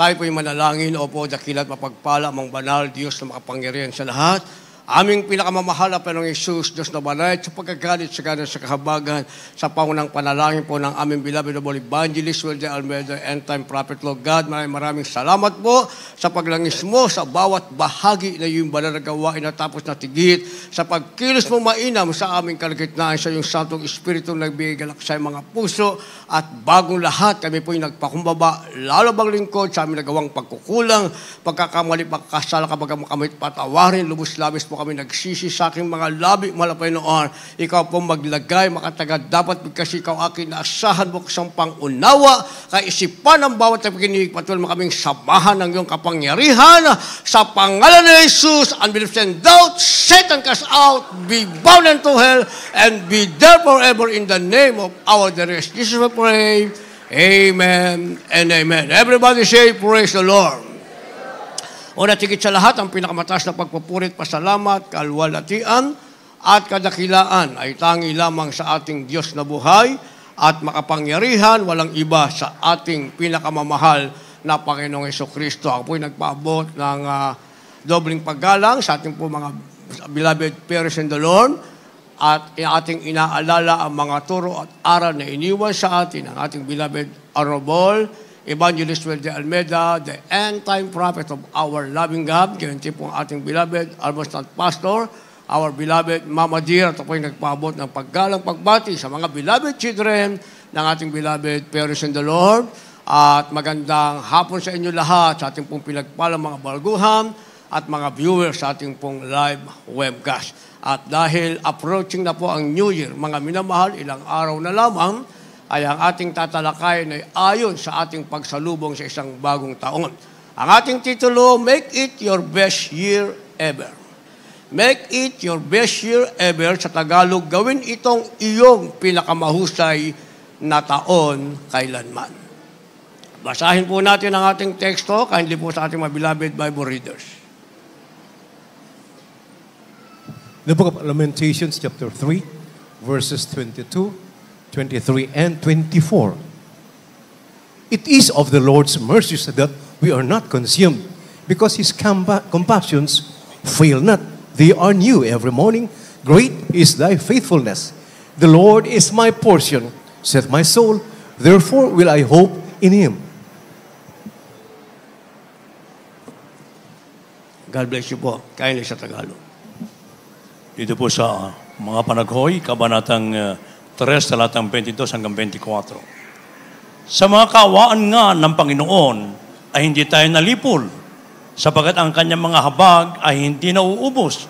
Tayo po'y manalangin. Opo, dakilat mapagpala mong banal, Diyos na makapangyarihan sa lahat. Aming pinakamamahal na Panginoong Hesus, Diyos na banal, sa pagkagalit sa kanan sa kahabagan, sa pangunang panalangin po ng aming beloved noble evangelist, Wilde Almeida, end time prophet, Lord God. Maraming salamat po sa paglangis mo sa bawat bahagi na iyong banal na gawain na tapos na tigit, sa pagkilos mo mainam sa aming kalagitnaan sa iyong Santong Espiritu na nagbigay galak sa mga puso, at bagong lahat kami po'y nagpakumbaba, lalo bang lingkod sa aming nagawang pagkukulang, pagkakamali, pagkasala, kapag makamit patawarin, lubos-labis po kami nagsisi sa aking mga labi, malapay noon. Ikaw po maglagay, makatagad dapat kasi ikaw akin naasahan mo kasang pangunawa, kaisipan ng bawat nakikinig, patuloy mo kaming samahan ng iyong kapangyarihan. Sa pangalan ni Jesus, unbelief and doubt, Satan cast out, be bound into hell, and be there forever in the name of our dearest Jesus we pray. Amen and amen. Everybody say, praise the Lord. Una tigit sa lahat, ang pinakamataas na pagpupurit, pasalamat, kalwalatian, at kadakilaan ay tangi lamang sa ating Diyos na buhay at makapangyarihan, walang iba sa ating pinakamamahal na Panginoong Jesucristo. Ako po'y nagpaabot ng dobling paggalang sa ating po mga beloved parents in the Lord, at ating inaalala ang mga turo at aral na iniwan sa atin ng ating beloved Honorable Evangelist Wilde Almeida, the end-time prophet of our loving God. Ganyan po ang ating beloved Almost Pastor, our beloved Mama Dear. Ito po yung nagpaabot ng paggalang pagbati sa mga beloved children ng ating beloved parents in the Lord. At magandang hapon sa inyo lahat, sa ating pong pinagpalang mga balguhan at mga viewers sa ating pong live webcast. At dahil approaching na po ang New Year, mga minamahal, ilang araw na lamang, ay ang ating tatalakayin ay ayon sa ating pagsalubong sa isang bagong taon. Ang ating titulo, Make It Your Best Year Ever. Make it your best year ever. Sa Tagalog, gawin itong iyong pinakamahusay na taon kailanman. Basahin po natin ang ating teksto, kindly po sa ating mga beloved Bible readers. The book of Lamentations, chapter 3, verses 22, 23 and 24. It is of the Lord's mercies that we are not consumed, because His compassions fail not. They are new every morning. Great is thy faithfulness. The Lord is my portion, saith my soul. Therefore will I hope in Him. God bless you po. Kindly sa Tagalog. Dito po sa mga panaghoy, kabanatang 3, talatang 22 hanggang 24. Sa mga kaawaan nga ng Panginoon ay hindi tayo nalipol, sapagkat ang kanyang mga habag ay hindi nauubos.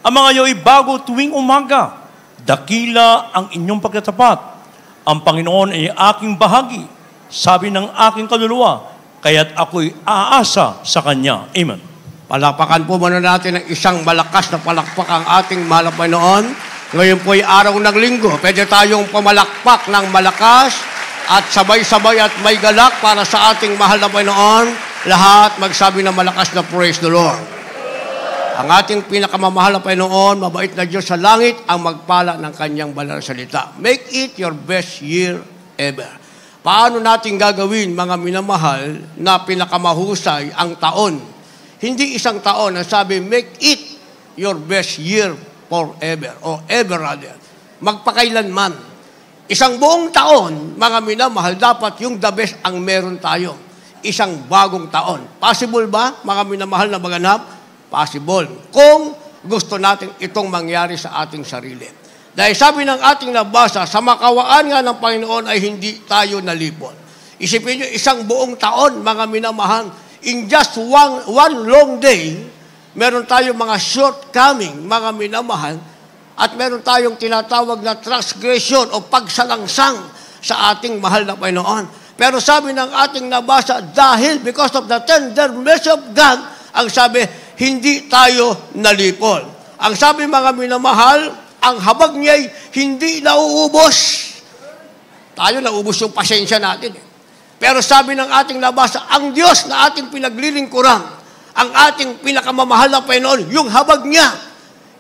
Ang mga iyo'y bago tuwing umaga. Dakila ang inyong pagtatapat. Ang Panginoon ay aking bahagi, sabi ng aking kaluluwa, kaya't ako'y aasa sa Kanya. Amen. Palakpakan po muna natin ng isang malakas na palakpak ang ating mahal na Panginoon. Ngayon po ay araw ng linggo. Pwede tayong pumalakpak ng malakas at sabay-sabay at may galak para sa ating mahal na Panginoon. Lahat magsabi ng malakas na praise the Lord. Ang ating pinakamamahal na Panginoon, mabait na Diyos sa langit, ang magpala ng kanyang banal na salita. Make it your best year ever. Paano natin gagawin, mga minamahal, na pinakamahusay ang taon? Hindi isang taon. Ang sabi, make it your best year forever, or ever rather. Magpakailanman. Isang buong taon, mga minamahal, dapat yung the best ang meron tayo. Isang bagong taon. Possible ba, mga minamahal na maganap? Possible. Kung gusto natin itong mangyari sa ating sarili. Dahil sabi ng ating nabasa, sa makawaan nga ng Panginoon ay hindi tayo nalipol. Isipin nyo, isang buong taon, mga minamahal, in just one long day, meron tayong mga shortcoming, mga minamahal, at meron tayong tinatawag na transgression o pagsalangsang sa ating mahal na Panginoon. Pero sabi ng ating nabasa, dahil because of the tender mercy of God, ang sabi, hindi tayo nalipol. Ang sabi mga minamahal, ang habag niya'y hindi nauubos. Tayo naubos yung pasensya natin. Pero sabi ng ating nabasa, ang Diyos na ating pinaglilingkuran, ang ating pinakamamahal na Panginoon, yung habag niya,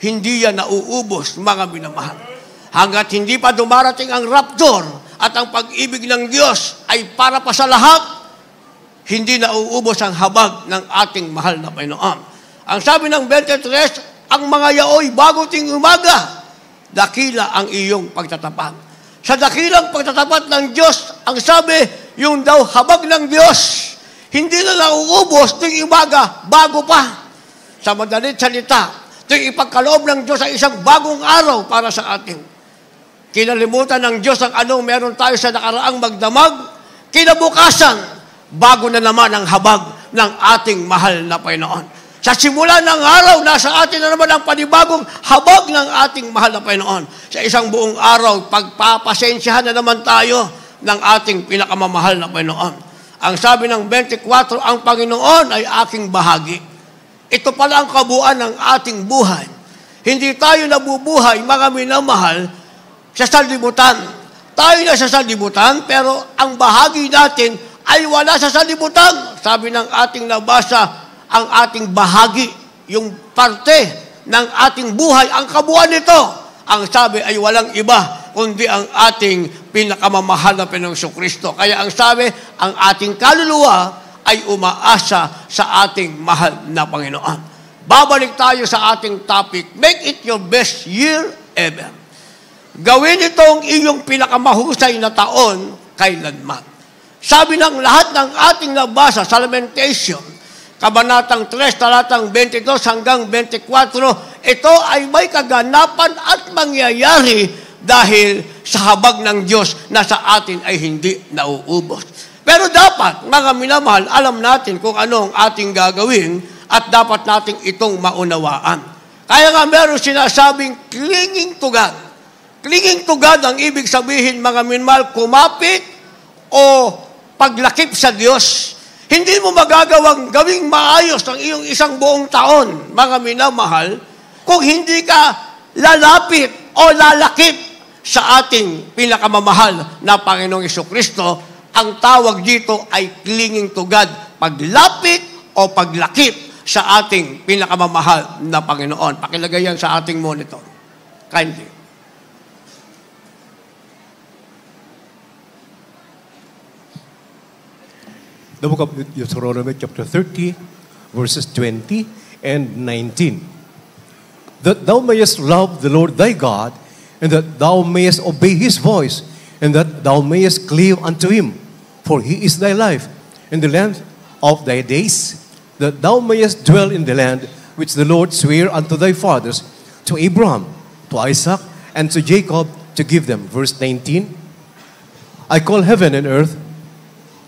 hindi yan nauubos, mga minamahal. Hanggat hindi pa dumarating ang rapture at ang pag-ibig ng Diyos ay para pa sa lahat, hindi nauubos ang habag ng ating mahal na Panginoon. Ang sabi ng 23, ang mga yaoy bago ting umaga, dakila ang iyong pagtatapat. Sa dakilang pagtatapat ng Diyos, ang sabi, yung daw habag ng Diyos, hindi na nauubos tuwing umaga, bago pa. Sa madalit salita, tuwing ipagkaloob ng Diyos ang isang bagong araw para sa atin. Kinalimutan ng Diyos ang anong meron tayo sa nakaraang magdamag, kinabukasan, bago na naman ang habag ng ating mahal na Panginoon. Sa simula ng araw, nasa atin na naman ang panibagong habag ng ating mahal na Panginoon. Sa isang buong araw, pagpapasensyahan na naman tayo ng ating pinakamamahal na Panginoon. Ang sabi ng 24, ang Panginoon ay aking bahagi. Ito pala ang kabuuan ng ating buhay. Hindi tayo nabubuhay, mga minamahal, sa sanlibutan. Tayo na sa sanlibutan, pero ang bahagi natin ay wala sa sanlibutan. Sabi ng ating nabasa, ang ating bahagi, yung parte ng ating buhay, ang kabuuan nito, ang sabi ay walang iba, kundi ang ating pinakamamahal na Panginoong Kristo. Kaya ang sabi, ang ating kaluluwa ay umaasa sa ating mahal na Panginoon. Babalik tayo sa ating topic, make it your best year ever. Gawin itong iyong pinakamahusay na taon kailanman. Sabi ng lahat ng ating nabasa sa Lamentation, Kabanatang 3, talatang 22 hanggang 24, ito ay may kaganapan at mangyayari dahil sa habag ng Diyos na sa atin ay hindi nauubos. Pero dapat, mga minamahal, alam natin kung ano ang ating gagawin at dapat nating itong maunawaan. Kaya nga meron sinasabing clinging to God. Clinging to God ang ibig sabihin, mga minamahal, kumapit o paglakip sa Diyos. Hindi mo magagawang gawing maayos ang iyong isang buong taon, mga minamahal, kung hindi ka lalapit o lalakip sa ating pinakamamahal na Panginoong Jesucristo. Ang tawag dito ay clinging to God, paglapit o paglakip sa ating pinakamamahal na Panginoon. Pakilagay yan sa ating monitor. Kindly. The book of Deuteronomy chapter 30, verses 20 and 19. That thou mayest love the Lord thy God, and that thou mayest obey his voice, and that thou mayest cleave unto him, for he is thy life, in the land of thy days, that thou mayest dwell in the land which the Lord sware unto thy fathers, to Abraham, to Isaac, and to Jacob, to give them. Verse 19, I call heaven and earth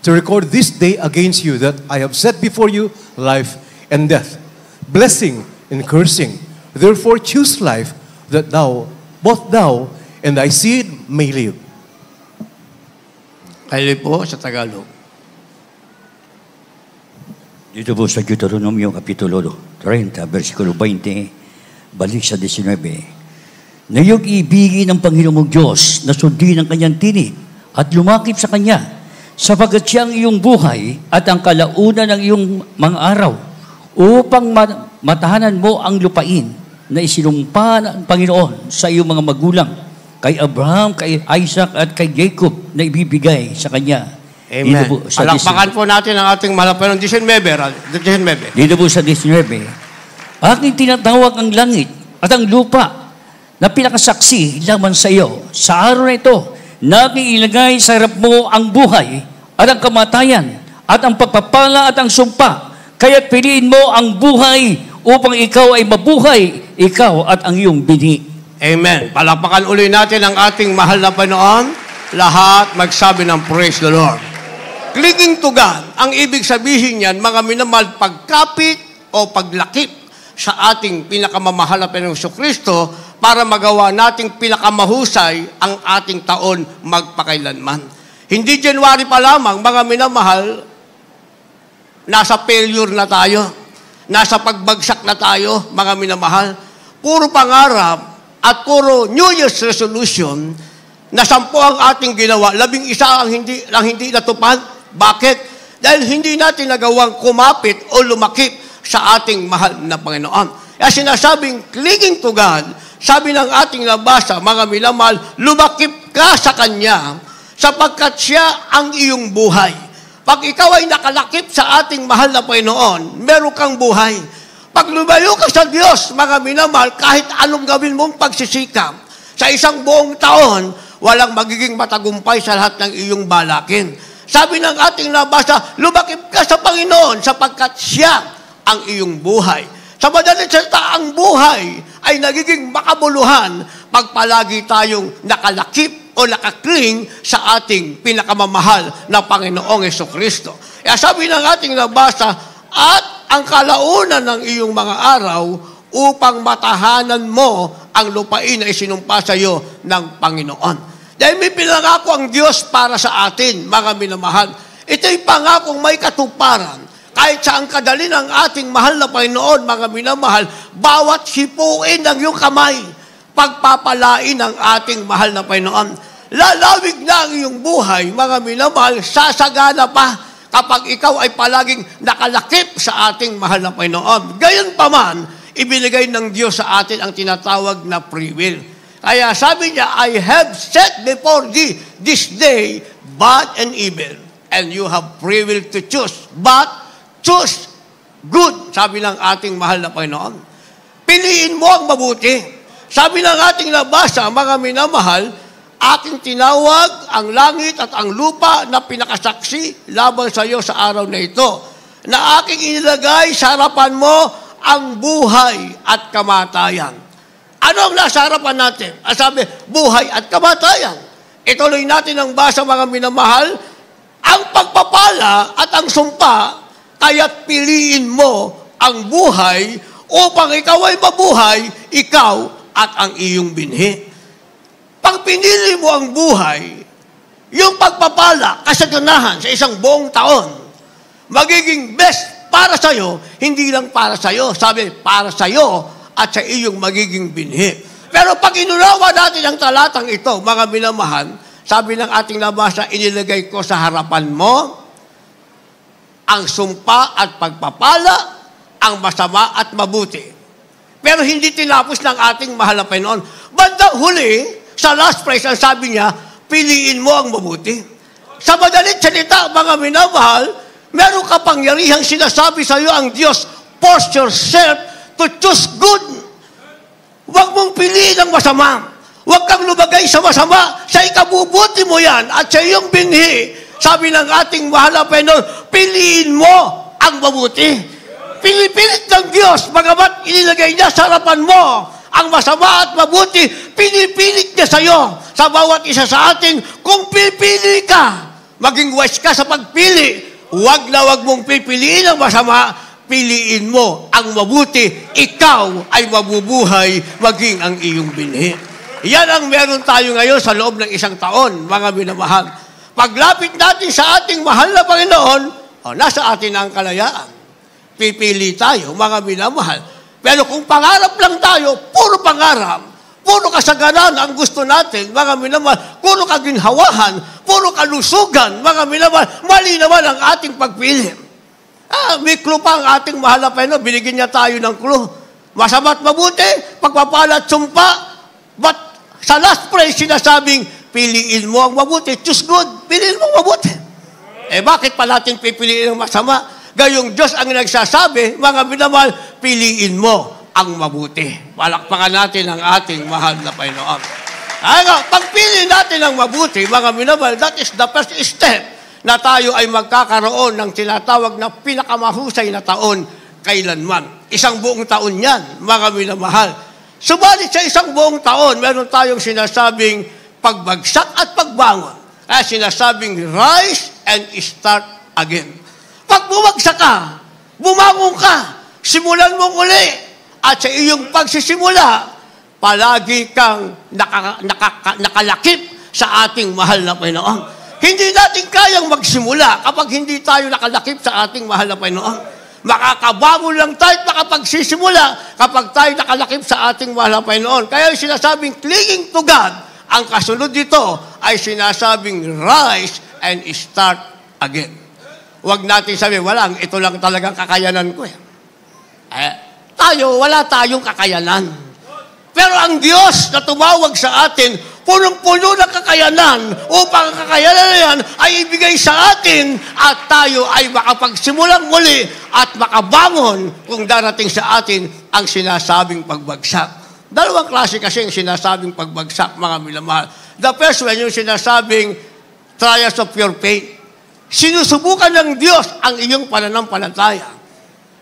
to record this day against you, that I have set before you life and death, blessing and cursing. Therefore choose life, that both thou and thy seed may live. Kaili po sa Tagalog. Dito po sa Deuteronomio Kapitulo 30, versikulo 20, balik sa 19. Ngayong ibigin ng Panginoong Diyos na sundin ang kanyang tinig at lumakip sa Kanya, sapagkat siya ang iyong buhay at ang kalaunan ng iyong mga araw, upang matahanan mo ang lupain na isinumpa ng Panginoon sa iyong mga magulang, kay Abraham, kay Isaac at kay Jacob, na ibibigay sa kanya. Amen. Palakpakan po natin ang ating mahal na 19. Dito po sa 19, aking tinatawag ang langit at ang lupa na pinakasaksi laman sa iyo. Sa araw na ito, naking ilagay sa harap mo ang buhay at ang kamatayan at ang pagpapala at ang sumpa. Kaya't piliin mo ang buhay upang ikaw ay mabuhay, ikaw at ang iyong bini. Amen. Palakpakan uli natin ang ating mahal na Panginoon. Lahat magsabi ng praise the Lord. Clinging to God, ang ibig sabihin niyan, mga minamahal, pagkapit o paglakip sa ating pinakamamahal na Panginoong Jesucristo, para magawa nating pinakamahusay ang ating taon magpakailanman. Hindi January pa lamang, mga minamahal, nasa failure na tayo. Nasa pagbagsak na tayo, mga minamahal. Puro pangarap at puro New Year's resolution na 10 ang ating ginawa, 11 ang hindi natupad. Bakit? Dahil hindi natin nagawang kumapit o lumakip sa ating mahal na Panginoon. Kaya sinasabing clinging to God, sabi ng ating nabasa, mga minamahal, lumakip ka sa Kanya sapagkat siya ang iyong buhay. Pag ikaw ay nakalakip sa ating mahal na Panginoon, meron kang buhay. Pag lumayo ka sa Diyos, mga minamahal, kahit anong gawin mong pagsisikap, sa isang buong taon, walang magiging matagumpay sa lahat ng iyong balakin. Sabi ng ating nabasa, lumakip ka sa Panginoon sapagkat siya ang iyong buhay. Sa madaling salita, ang buhay ay nagiging makabuluhan pag palagi tayong nakalakip o nakakling sa ating pinakamamahal na Panginoong Jesucristo. Kaya sabi ng ating nabasa, at ang kalaunan ng iyong mga araw upang matahanan mo ang lupain na isinumpa sa iyo ng Panginoon. Dahil may pinangako ang Diyos para sa atin, mga minamahal. Ito'y pangakong may katuparan. Kahit saan kadali ng ating mahal na Panginoon, mga minamahal, bawat hipuin ng iyong kamay, pagpapalain ng ating mahal na Panginoon. Lalawig na ang iyong buhay, mga minamahal, sasagana pa kapag ikaw ay palaging nakalakip sa ating mahal na Panginoon. Gayon pa man, ibinigay ng Diyos sa atin ang tinatawag na free will. Kaya sabi niya, I have set before thee this day bad and evil, and you have free will to choose. But choose good, sabi ng ating mahal na Panginoon. Piliin mo ang mabuti. Sabi ng ating nabasa, mga minamahal, aking tinawag ang langit at ang lupa na pinakasaksi laban sa iyo sa araw na ito, na aking inilagay sa harapan mo ang buhay at kamatayan. Ano ang nasa harapan natin? Sabi, buhay at kamatayan. Ituloy natin ang basa, mga minamahal, ang pagpapala at ang sumpa, kaya't piliin mo ang buhay upang ikaw ay mabuhay, ikaw at ang iyong binhi. Pag pinili mo ang buhay, yung pagpapala, kasaganahan sa isang buong taon, magiging best para sa'yo, hindi lang para sa'yo. Sabi, para sa'yo at sa iyong magiging binhi. Pero pag inunawa natin ang talatang ito, mga minamahal, sabi ng ating nabasa, inilagay ko sa harapan mo ang sumpa at pagpapala, ang masama at mabuti. Pero hindi tinapos ng ating mahal na Panginoon. Bandang huli, sa last phrase, ang sabi niya, piliin mo ang mabuti. Sa madaling salita, mga minamahal, meron kapangyarihang sinasabi sa iyo ang Diyos, force yourself to choose good. Huwag mong piliin ang masama. Huwag kang lumagay sa masama. Sa ikabubuti mo yan at sa iyong binhi. Sabi ng ating mahal na Panginoon, piliin mo ang mabuti. Pinipilit ng Diyos, bagamat inilagay niya sa harapan mo ang masama at mabuti, pinipilit niya sa iyo, sa bawat isa sa atin. Kung pipili ka, maging wise ka sa pagpili, huwag na huwag mong pipiliin ang masama, piliin mo ang mabuti, ikaw ay mabubuhay, maging ang iyong binhi. Yan ang meron tayo ngayon sa loob ng isang taon, mga minamahal. Paglapit natin sa ating mahal na Panginoon, nasa atin ang kalayaan. Pipili tayo, mga minamahal. Pero kung pangarap lang tayo, puro pangarap, puro kasaganan ang gusto natin, mga minamahal, puro kaginhawahan, puro kalusugan, mga minamahal, mali naman ang ating pagpili. May clue pa ang ating mahal na Panginoon, binigyan niya tayo ng clue. Masama't mabuti, pagpapala at sumpa, but sa last phrase, sinasabing, piliin mo ang mabuti, choose good, piliin mo ang mabuti. Bakit pa natin pipiliin ang masama? Gayong Diyos ang nagsasabi, mga minamahal, piliin mo ang mabuti. Palakpakan natin ang ating mahal na Panginoon. Pagpili natin ang mabuti, mga minamahal, that is the first step na tayo ay magkakaroon ng tinatawag na pinakamahusay na taon kailanman. Isang buong taon yan, mga minamahal. Subalit sa isang buong taon, meron tayong sinasabing pagbagsak at pagbangon. Kaya sinasabing rise and start again. Pag bumagsak ka, bumangon ka, simulan mong uli. At sa iyong pagsisimula, palagi kang nakalakip sa ating mahal na Panginoon. Hindi natin kayang magsimula kapag hindi tayo nakalakip sa ating mahal na Panginoon. Makakabangon lang tayo at makapagsisimula kapag tayo nakalakip sa ating mahal na Panginoon. Kaya yung sinasabing clinging to God, ang kasunod dito ay sinasabing rise and start again. Huwag natin sabihin, ito lang talagang kakayanan ko. Wala tayong kakayanan. Pero ang Diyos na tumawag sa atin, punong-puno ng kakayanan upang ang kakayanan na yan ay ibigay sa atin at tayo ay makapagsimulang muli at makabangon kung darating sa atin ang sinasabing pagbagsak. Dalawang klase kasi ang sinasabing pagbagsak, mga minamahal. The first one, yung sinasabing trials of your faith. Sinusubukan ng Diyos ang iyong pananampalataya.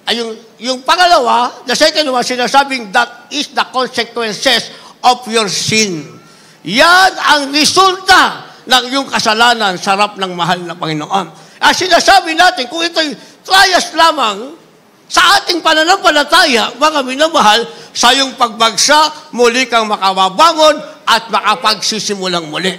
Ay yung pangalawa, the second one, sinasabing that is the consequences of your sin. Yan ang resulta ng iyong kasalanan sa harap ng mahal na Panginoon. At sinasabi natin, kung ito'y trials lamang sa ating pananampalataya, mga minamahal, sa iyong pagbagsak, muli kang makababangon at makapagsisimulang muli.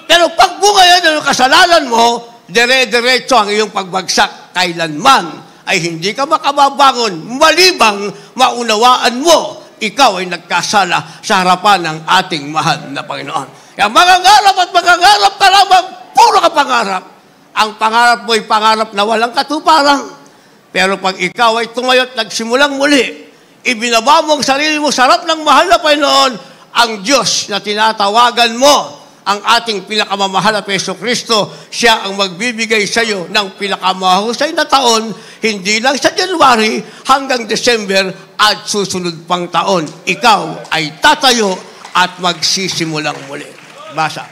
Pero pag bunga yan ng kasalanan mo, dire-diretso ang iyong pagbagsak. Kailanman ay hindi ka makababangon, malibang maunawaan mo ikaw ay nagkasala sa harapan ng ating mahal na Panginoon. Kaya mangangarap at mangangarap ka lamang, puro ka pangarap. Ang pangarap mo ay pangarap na walang katuparan. Pero pag ikaw ay tumayo at nagsimulang muli, ibinaba mo ang sarili mo sa harap ng mahal na Panginoon, ang Diyos na tinatawagan mo, ang ating pinakamamahal na Jesucristo, siya ang magbibigay sa iyo ng pinakamahusay na taon, hindi lang sa January hanggang December at susunod pang taon. Ikaw ay tatayo at magsisimulang muli. Basa.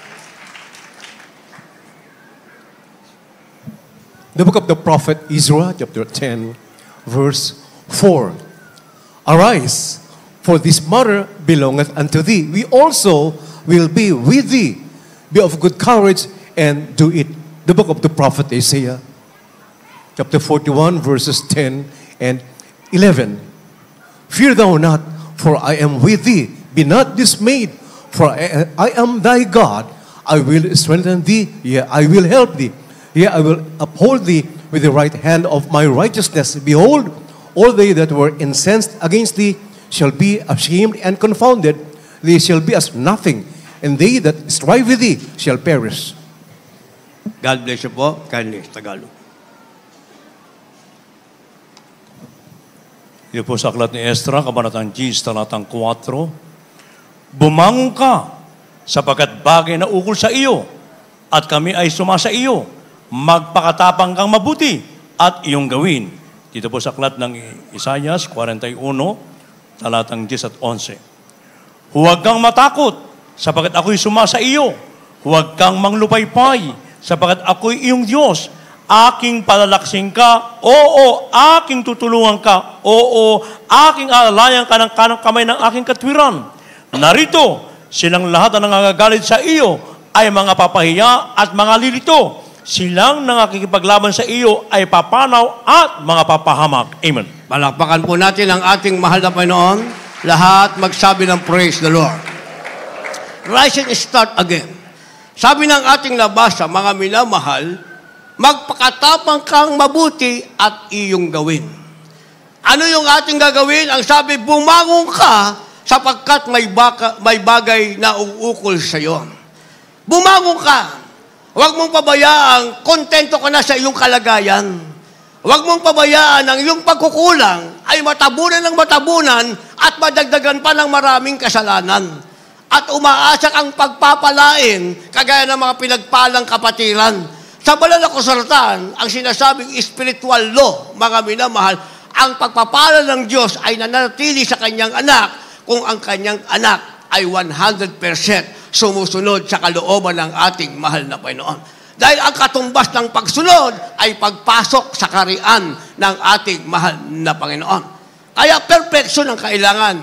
The book of the prophet Ezra, chapter 10, verse 4. Arise, for this matter belongeth unto thee. We also will be with thee. Be of good courage and do it. The book of the prophet Isaiah, chapter 41, verses 10 and 11. Fear thou not, for I am with thee. Be not dismayed, for I am thy God. I will strengthen thee, yea, I will help thee. Yea, I will uphold thee with the right hand of my righteousness. Behold, all they that were incensed against thee shall be ashamed and confounded. They shall be as nothing, and they that strive with thee shall perish. God bless you po. Kindly, Tagalog. Ito po sa aklat ni Esdra, kabanatang 10, talatang 4. Bumangon ka, sapagkat bagay na ukol sa iyo, at kami ay sumasa iyo. Magpakatapang kang mabuti, at iyong gawin. Dito po sa aklat ng Isaiah 41, talatang 10 at 11. Huwag kang matakot, sapagkat ako'y sumasa iyo. Huwag kang manglupaypay, sapagkat ako'y iyong Diyos. Aking palalaksing ka, oo, aking tutulungan ka, oo, aking alalayan ka ng kanang kamay ng aking katwiran. Narito, silang lahat na nangagagalit sa iyo ay mga papahiya at mga lilito. Silang nakikipaglaban sa iyo ay papanaw at mga papahamak. Amen. Palakpakan po natin ang ating mahal na Panginoon. Lahat magsabi ng praise the Lord. Rise and start again. Sabi ng ating nabasa, mga minamahal, magpakatapang kang mabuti at iyong gawin. Ano yung ating gagawin? Ang sabi, bumangon ka sapagkat may bagay na uukol sa iyo. Bumangon ka. Huwag mong pabayaan, kontento ka na sa iyong kalagayan. Huwag mong pabayaan ang iyong pagkukulang ay matabunan ng matabunan at madagdagan pa ng maraming kasalanan. At umaasa kang pagpapalain kagaya ng mga pinagpalang kapatiran. Sa banal na kasulatan, ang sinasabing spiritual law, mga minamahal, ang pagpapala ng Diyos ay nanatili sa kanyang anak kung ang kanyang anak ay 100% sumusunod sa kalooban ng ating mahal na Panginoon. Dahil ang katumbas ng pagsunod ay pagpasok sa karian ng ating mahal na Panginoon. Kaya perfection ang kailangan.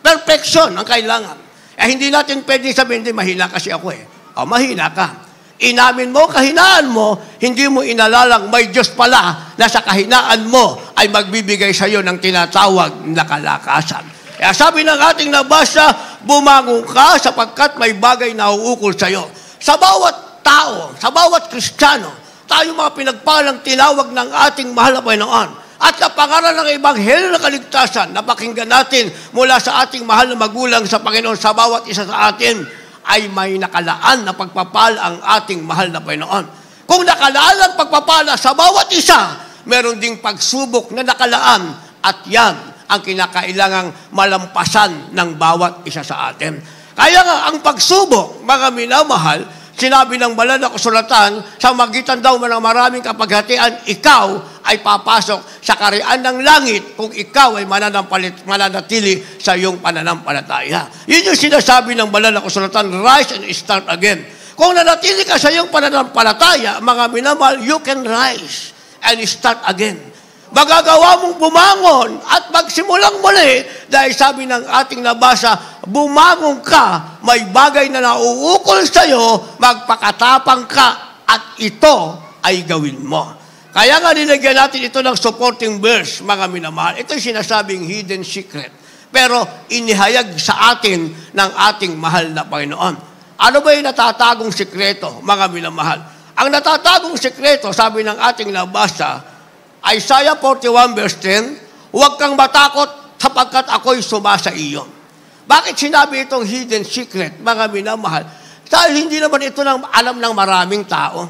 Perfection ang kailangan. Hindi natin pwede sabihin, hindi, mahina kasi ako eh. Mahina ka. Inamin mo, kahinaan mo, hindi mo inalalang may Diyos pala na sa kahinaan mo ay magbibigay sa iyo ng tinatawag na kalakasan. Kaya sabi ng ating nabasa, bumangon ka sapagkat may bagay na uukol sa iyo. Sa bawat tao, sa bawat Kristiyano, tayo mga pinagpalang tinawag ng ating mahal na Panginoon. At kapangalan ng Ebanghelyo ng kaligtasan, napakinggan natin mula sa ating mahal na magulang sa Panginoon sa bawat isa sa atin, ay may nakalaan na pagpapala ang ating mahal na Panginoon. Kung nakalaan ang pagpapala sa bawat isa, meron ding pagsubok na nakalaan at yan ang kinakailangang malampasan ng bawat isa sa atin. Kaya nga, ang pagsubok, mga minamahal, sinabi ng banal na kasulatan, sa magitan daw ng maraming kapaghatian, ikaw ay papasok sa kaharian ng langit kung ikaw ay mananatili sa iyong pananampalataya. Yun yung sinasabi ng banal na kasulatan, rise and start again. Kung nanatili ka sa iyong pananampalataya, mga minamahal, you can rise and start again. Magagawa mong bumangon at magsimulang muli dahil sabi ng ating nabasa, bumangon ka, may bagay na nauukol sa iyo, magpakatapang ka at ito ay gawin mo. Kaya nga nilagyan natin ito ng supporting verse, mga minamahal. Ito yung sinasabing hidden secret. Pero inihayag sa atin ng ating mahal na Panginoon. Ano ba yung natatagong sikreto, mga minamahal? Ang natatagong sikreto, sabi ng ating nabasa, Isaiah 41 verse 10, huwag kang matakot sapagkat ako'y sumasa iyo. Bakit sinabi itong hidden secret, mga minamahal? Dahil hindi naman ito alam ng maraming tao.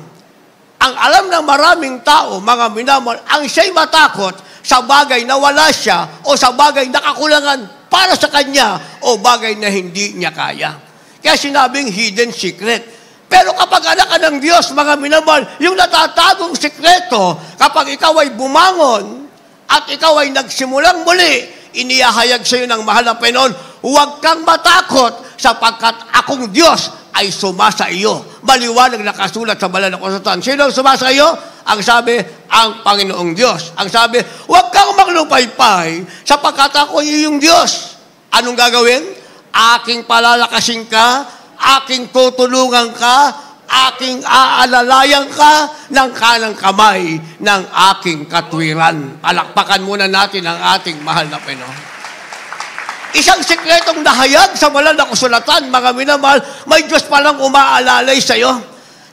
Ang alam ng maraming tao, mga minamahal, ang siya'y matakot sa bagay na wala siya o sa bagay na kakulangan para sa kanya o bagay na hindi niya kaya. Kaya sinabing hidden secret. Pero kapag anak ka ng Diyos, mga minamahal, yung natatagong sikreto, kapag ikaw ay bumangon at ikaw ay nagsimulang muli, inihahayag sa iyo ng mahal na Panginoon, huwag kang matakot sapagkat akong Diyos ay sumasa iyo. Maliwanag nakasulat sa banal na kasulatan. Sino ang sumasa iyo? Ang sabi, ang Panginoong Diyos. Ang sabi, huwag kang maglupaypay sapagkat ako iyong Diyos. Anong gagawin? Aking palalakasin ka, aking tutulungan ka, aking aalalayan ka ng kanang kamay ng aking katwiran. Palakpakan muna natin ang ating mahal na Panginoon. Isang sikretong nahayag sa banal na kasulatan, mga minamahal, may Diyos palang umaalalay sa iyo.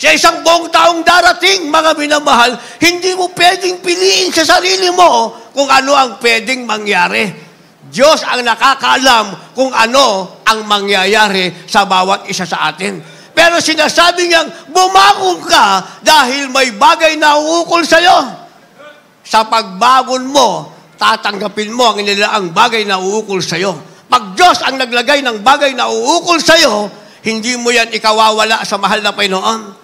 Sa isang buong taong darating, mga minamahal, hindi mo pwedeng piliin sa sarili mo kung ano ang pwedeng mangyari. Diyos ang nakakaalam kung ano ang mangyayari sa bawat isa sa atin. Pero sinasabi niyang, bumangon ka dahil may bagay na uukol sa iyo. Sa pagbangon mo, tatanggapin mo ang inilaang bagay na uukol sa iyo. Pag Diyos ang naglagay ng bagay na uukol sa iyo, hindi mo yan ikawawala sa mahal na Panginoon.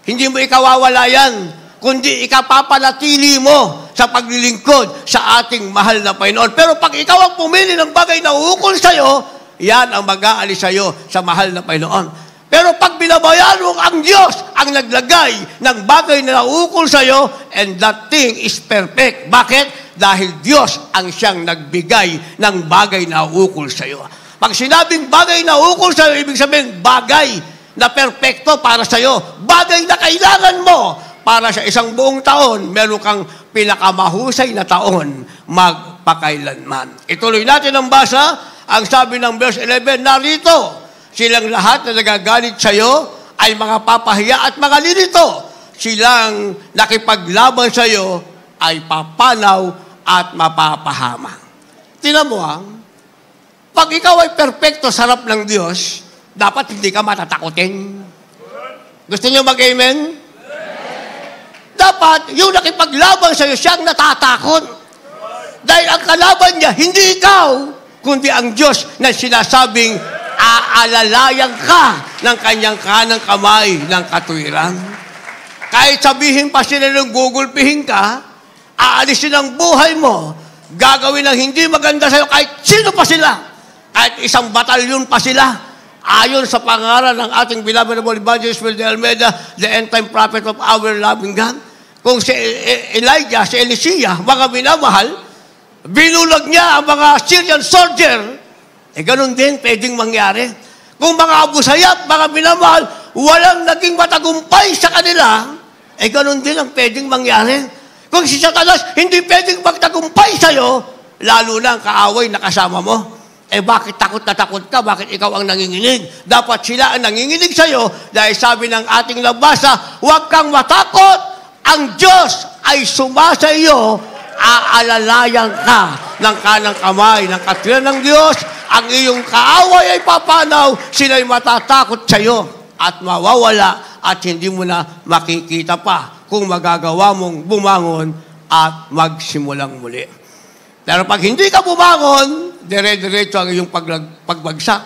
Hindi mo ikawawala yan, kundi ikapapanatili mo sa paglilingkod sa ating mahal na Panginoon. Pero pag ikaw ang pumili ng bagay na uukol sa iyo, yan ang mag-aalis sa iyo sa mahal na Panginoon. Pero pag binabayan mo ang Diyos ang naglagay ng bagay na uukol sa iyo, and that thing is perfect. Bakit? Dahil Diyos ang siyang nagbigay ng bagay na uukol sa iyo. Pag sinabing bagay na uukol sa iyo, ibig sabihin bagay na perfecto para sa iyo. Bagay na kailangan mo para sa isang buong taon, meron kang pinakamahusay na taon magpakailanman. Ituloy natin ang basa. Ang sabi ng verse 11, narito, silang lahat na nagagalit sa iyo ay mga papahiya at mga lilito. Silang nakipaglaban sa iyo ay papanaw at mapapahama. Tingnan mo pag ikaw ay perfecto sa harap ng Diyos, dapat hindi ka matatakotin. Gusto niyo mag-amen? Dapat, yung nakipaglaban sa iyo, siyang natatakot. Dahil ang kalaban niya, hindi ikaw, kundi ang Diyos na sinasabing, aalalayan ka ng kanyang kanang kamay ng katwiran. Kahit sabihin pa sila nung gugulpihin ka, aalisin ang buhay mo, gagawin ng hindi maganda sa iyo, kahit sino pa sila, kahit isang batalyon pa sila, ayon sa pangalan ng ating beloved Evangelist Will de Almeida, the end-time prophet of our loving God. Kung si Elijah, si Elisea, mga minamahal, binulag niya ang mga Syrian soldier, ganun din pwedeng mangyari. Kung mga Abu Sayyaf, mga minamahal, walang naging matagumpay sa kanila, ganun din ang pwedeng mangyari. Kung si Satanas, hindi pwedeng magtagumpay sa'yo, lalo na ang kaaway na kasama mo. Bakit takot na takot ka? Bakit ikaw ang nanginginig? Dapat sila ang nanginginig sa'yo dahil sabi ng ating labasa, huwag kang matakot. Ang Diyos ay sumasa iyo, aalalayan ka ng kanang kamay ng katwiran ng Diyos. Ang iyong kaaway ay papanaw, sila'y matatakot sa iyo at mawawala at hindi mo na makikita pa kung magagawa mong bumangon at magsimulang muli. Pero pag hindi ka bumangon, dire-diretso ang iyong pagbagsak.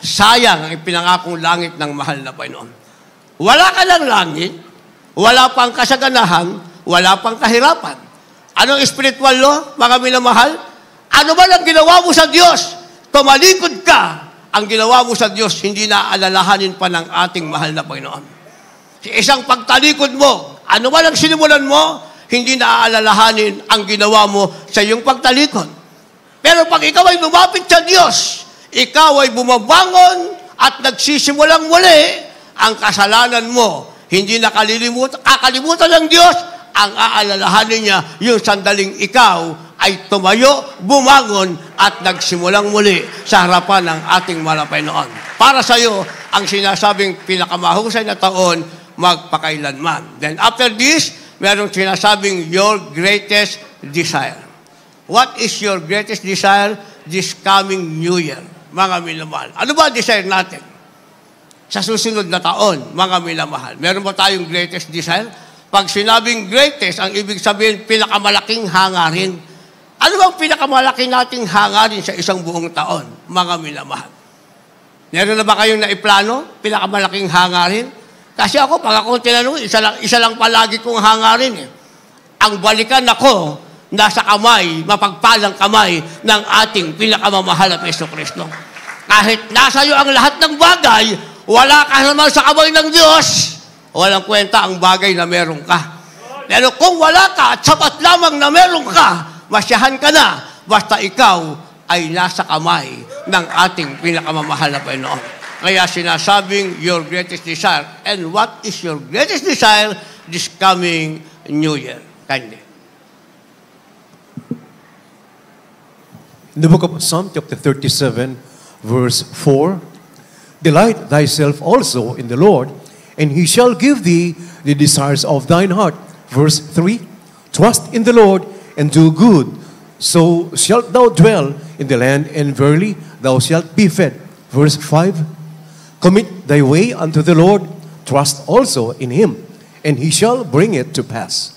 sayang ang ipinangakong langit ng mahal na Panginoon. Wala ka ng langit, wala pang kasaganahan, wala pang kahirapan. Anong spiritual law, mga minamahal? Ano ba ang ginawa mo sa Diyos? Tumalikod ka, ang ginawa mo sa Diyos, hindi na alalahanin pa ng ating mahal na Panginoon. Sa isang pagtalikod mo, ano ba ang sinimulan mo, hindi na aalalahanin ang ginawa mo sa iyong pagtalikod. Pero pag ikaw ay lumapit sa Diyos, ikaw ay bumabangon at nagsisimulang muli, ang kasalanan mo, hindi na kakalimutan ng Diyos, ang aalalahanin niya yung sandaling ikaw ay tumayo, bumangon, at nagsimulang muli sa harapan ng ating mahal na Panginoon. Para sa iyo, ang sinasabing pinakamahusay na taon, magpakailanman. Then after this, merong sinasabing your greatest desire. What is your greatest desire this coming New Year, mga minamahal? Ano ba ang desire natin? Sa susunod na taon, mga minamahal, meron ba tayong greatest desire? Pag sinabing greatest, ang ibig sabihin, pinakamalaking hangarin. Ano bang pinakamalaking nating hangarin sa isang buong taon, mga minamahal? Meron na ba kayong naiplano? Pinakamalaking hangarin? Kasi ako, pag ako tinanong, isa lang palagi kong hangarin. Ang balikan ako, nasa kamay, mapagpalang kamay ng ating pinakamamahal na Jesucristo. Kahit nasa iyo ang lahat ng bagay, wala ka naman sa kamay ng Diyos, walang kwenta ang bagay na meron ka. Pero kung wala ka at sapat lamang na meron ka, masyahan ka na, basta ikaw ay nasa kamay ng ating pinakamamahal na Panginoon. Kaya sinasabing your greatest desire. And what is your greatest desire this coming New Year? Kindly. In the book of Psalm chapter 37, verse 4, delight thyself also in the Lord, and he shall give thee the desires of thine heart. Verse 3, trust in the Lord and do good, so shalt thou dwell in the land, and verily thou shalt be fed. Verse 5, commit thy way unto the Lord, trust also in him, and he shall bring it to pass.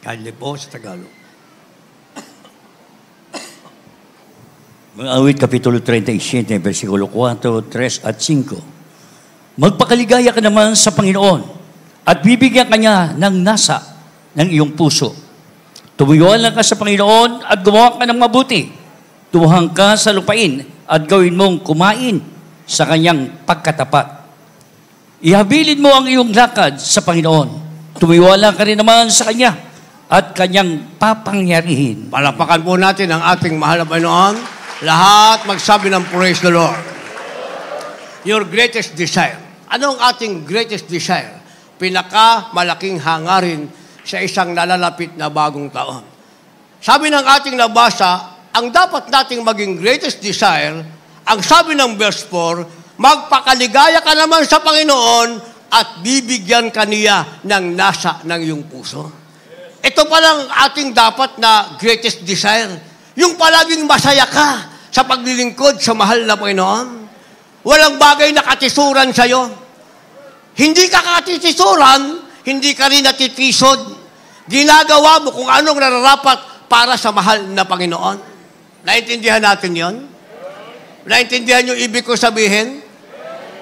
Kindly po sa Tagalog. Mga awit, Kapitulo 37, versikulo 4, 3 at 5. Magpakaligaya ka naman sa Panginoon at bibigyan ka niya ng nasa ng iyong puso. Tumuyuan ka sa Panginoon at gumawa ka ng mabuti. Tumuhang ka sa lupain at gawin mong kumain sa kanyang pagkatapat. Ihabilin mo ang iyong lakad sa Panginoon. Tumuyuan ka rin naman sa Kanya at Kanyang papangyarihin. Palapakan po natin ang ating mahal na Panginoon. Lahat magsabi ng praise the Lord. Your greatest desire. Ano ang ating greatest desire? Pinakamalaking hangarin sa isang nalalapit na bagong taon. Sabi ng ating nabasa, ang dapat nating maging greatest desire, ang sabi ng verse 4, magpakaligaya ka naman sa Panginoon at bibigyan ka niya ng nasa ng iyong puso. Ito palang ating dapat na greatest desire. Yung palaging masaya ka sa paglilingkod sa mahal na Panginoon. Walang bagay na katisuran sa'yo. Hindi ka katisuran, hindi ka rin natitisod. Ginagawa mo kung anong nararapat para sa mahal na Panginoon. Naintindihan natin yon? Naintindihan yung ibig ko sabihin?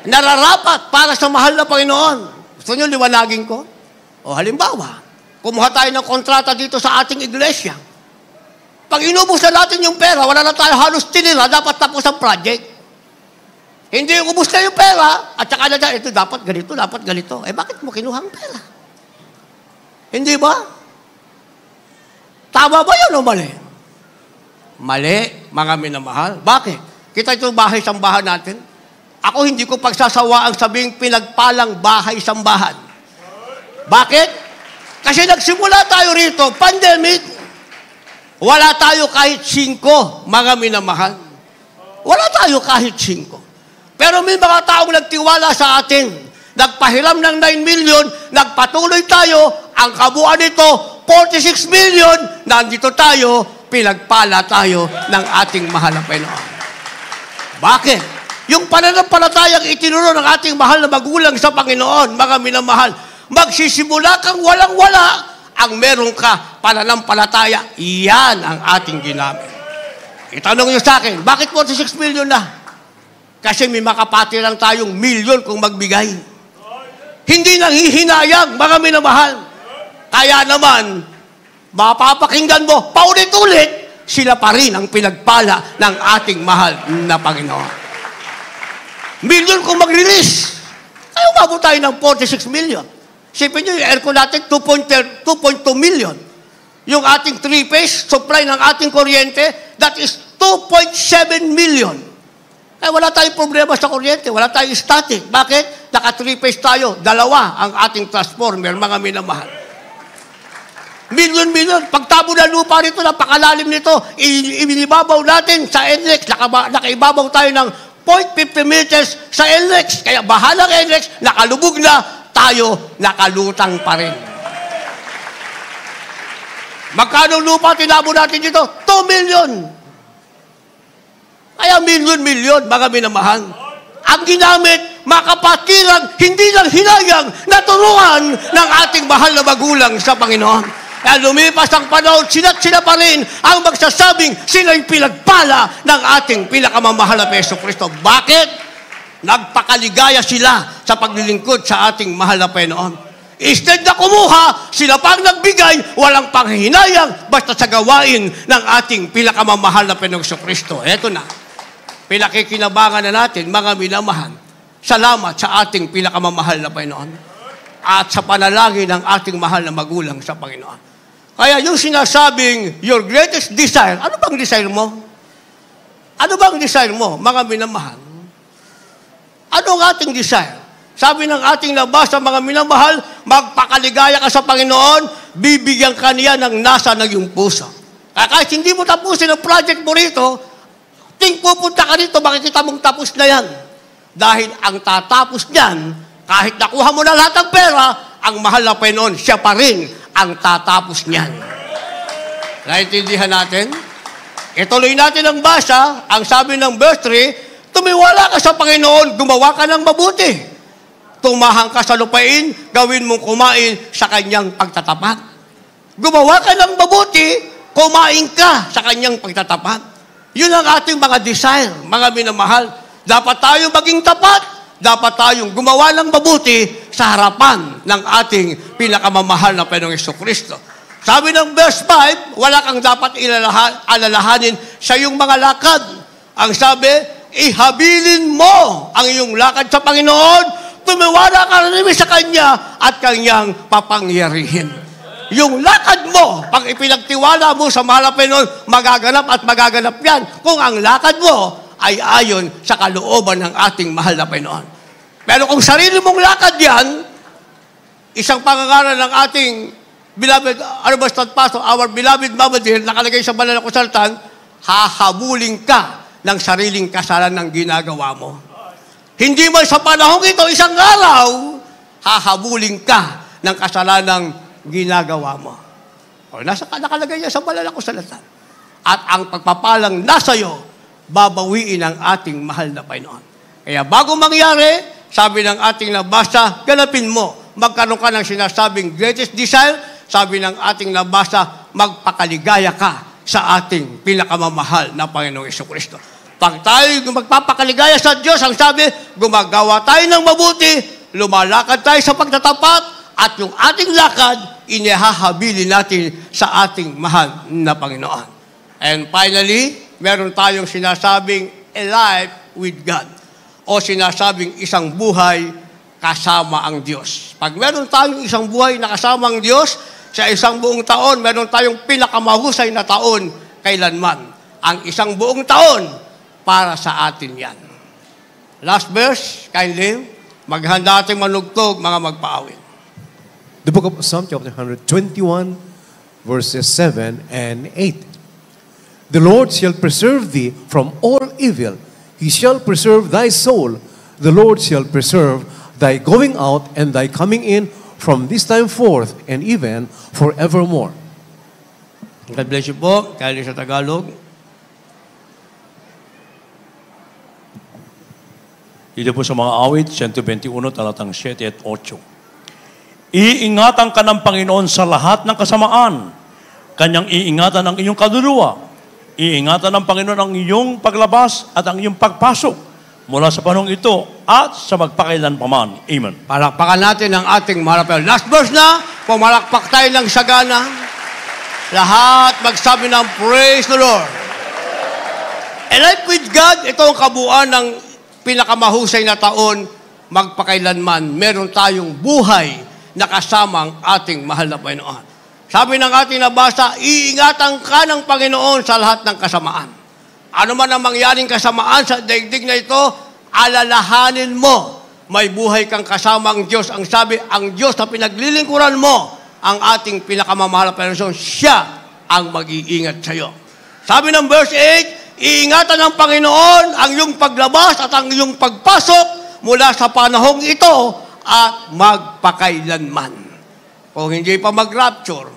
Nararapat para sa mahal na Panginoon. Gusto nyo liwanagin ko? O halimbawa, kumuha tayo ng kontrata dito sa ating iglesia. Pag inubos na natin yung pera, wala na tayo halos tinira, dapat tapos ang project. Hindi ubos na yung pera, at saka na dyan, ito dapat ganito. Eh bakit mo kinuha ang pera? Hindi ba? Tama ba yun o mali? Mali, mga minamahal. Bakit? Kita itong bahay-sambahan natin. Ako hindi ko pagsasawa ang sabing pinagpalang bahay-sambahan. Bakit? Kasi nagsimula tayo rito, pandemic, wala tayo kahit 5, mga minamahal. Wala tayo kahit 5. Pero may mga taong nagtiwala sa atin, nagpahiram ng 9 million, nagpatuloy tayo, ang kabuuan nito, 46 million, nandito tayo, pinagpala tayo ng ating mahal na Panginoon. Bakit? Yung pananampalatayang itinuro ng ating mahal na magulang sa Panginoon, mga minamahal, magsisimula kang walang-wala, ang meron ka pananampalataya, iyan ang ating ginamit. Itanong niyo sa akin, bakit 46 million na? Kasi may makapati lang tayong milyon kung magbigay. Hindi nang hihinayang, mga minamahal. Kaya naman, mapapakinggan mo, paulit-ulit, sila pa rin ang pinagpala ng ating mahal na Panginoon. Milyon kung mag-release. Kaya umabot tayo ng 46 million. Sipin nyo, yung aircon natin, 2.2 million. Yung ating 3-phase supply ng ating kuryente, that is 2.7 million. Kaya wala tayong problema sa kuryente, wala tayong static. Bakit? Naka 3-phase tayo, dalawa ang ating transformer, mga minamahal. Milyon. Pagtabo ng lupa nito, napakalalim nito, inibabaw natin sa NLEX, nakaibabaw tayo ng 0.50 meters sa NLEX. Kaya bahalang NLEX, nakalubog na, tayo nakalutang pa rin. Magkano lupa tinabo natin dito? 2 million. Kaya milyon, mga minamahal. Ang ginamit, makapatiran, hindi lang hinayang, naturuan ng ating mahal na magulang sa Panginoon. Kaya lumipas ang panahon, sila pa rin ang magsasabing sila yung pinagpala ng ating pinakamamahal na Yesu Kristo. Bakit? Nagpakaligaya sila sa paglilingkod sa ating mahal na Panginoon. Instead na kumuha, sila pang nagbigay, walang panghihinayang, basta sa gawain ng ating pinakamamahal na Panginoong Yesu Kristo. Eto na. Pinakikinabangan na natin, mga minamahal, salamat sa ating pinakamamahal na Panginoon at sa panalangin ng ating mahal na magulang sa Panginoon. Kaya yung sinasabing, your greatest desire, ano bang desire mo? Ano bang desire mo, mga minamahal? Ano ang ating desire? Sabi ng ating nabasa, mga minamahal, magpakaligaya ka sa Panginoon, bibigyan ka niya ng nasa ng iyong puso. Kaya kahit hindi mo tapusin ang project mo rito, pupunta ka rito, makikita mong tapos na yan. Dahil ang tatapos niyan, kahit nakuha mo na lahat ng pera, ang mahal na Panginoon, siya pa rin ang tatapos niyan. Naintindihan natin? Ituloy natin ang basa, ang sabi ng verse 3, tumiwala ka sa Panginoon, gumawa ka ng mabuti. Tumahang ka sa lupain, gawin mong kumain sa kanyang pagtatapat. Gumawa ka ng mabuti, kumain ka sa kanyang pagtatapat. Yun ang ating mga desire, mga minamahal. Dapat tayong maging tapat, dapat tayong gumawa ng mabuti sa harapan ng ating pinakamamahal na Panginoong Jesucristo. Sabi ng verse 5, wala kang dapat alalahanin sa iyong mga lakad. Ang sabi, ihabilin mo ang iyong lakad sa Panginoon, tumiwala ka rin sa Kanya at Kanyang papangyarihin. Yung lakad mo, pag ipinagtiwala mo sa mahal na Panginoon, magaganap at magaganap yan kung ang lakad mo ay ayon sa kalooban ng ating mahal na Panginoon. Pero kung sarili mong lakad yan, isang pangangaral ng ating beloved, Pastor, our beloved Mama Dear, nakalagay sa banal na kasulatan, hahabulin ka ng sariling kasalanan ng ginagawa mo. Hindi man sa panahon ito, isang araw, hahabulin ka ng kasalanan ginagawa mo. O, nakalagay niya sa banal na kasulatan. At ang pagpapalang nasa iyo, babawiin ang ating mahal na Panginoon. Kaya bago mangyari, sabi ng ating nabasa, ganapin mo, magkaroon ka ng sinasabing greatest desire, sabi ng ating nabasa, magpakaligaya ka sa ating pinakamamahal na Panginoong Jesucristo. Pag tayo magpapakaligaya sa Diyos, ang sabi, gumagawa tayo ng mabuti, lumalakad tayo sa pagtatapat, at yung ating lakad, inihahabilin natin sa ating mahal na Panginoon. And finally, meron tayong sinasabing a life with God. O sinasabing isang buhay kasama ang Diyos. Pag meron tayong isang buhay na kasama ang Diyos, sa isang buong taon, meron tayong pinakamahusay na taon kailanman. Ang isang buong taon para sa atin yan. Last verse, kindly, maghanda natin manugtog, mga magpaawit. The book of Psalm chapter 121, verses 7 and 8. The Lord shall preserve thee from all evil. He shall preserve thy soul. The Lord shall preserve thy going out and thy coming in from this time forth and even forevermore. God bless you po. Kaya sa Tagalog. Dito po sa mga awit, 121, talatang 7 at 8. Iingatan ka ng Panginoon sa lahat ng kasamaan. Kanyang iingatan ang iyong kaluluwa. Iingatan ng Panginoon ang iyong paglabas at ang iyong pagpasok mula sa panahong ito at sa magpakailanpaman. Amen. Palakpakan natin ang ating mahal na Panginoon. Last verse na, pumalakpak tayo ng sagana. Lahat magsabi ng praise the Lord. A life with God, ito ang kabuuan ng pinakamahusay na taon, magpakailanman. Meron tayong buhay na kasama ang ating mahal na Panginoon. Sabi ng ating nabasa, iingatan ka ng Panginoon sa lahat ng kasamaan. Ano man ang mangyaring kasamaan sa daigdig na ito, alalahanin mo, may buhay kang kasama ang Diyos. Ang sabi, ang Diyos na pinaglilingkuran mo, ang ating pinakamamahal na Panginoon, siya ang mag-iingat sa iyo. Sabi ng verse 8, iingatan ng Panginoon ang iyong paglabas at ang iyong pagpasok mula sa panahong ito at magpakailanman. Kung hindi pa mag-rapture,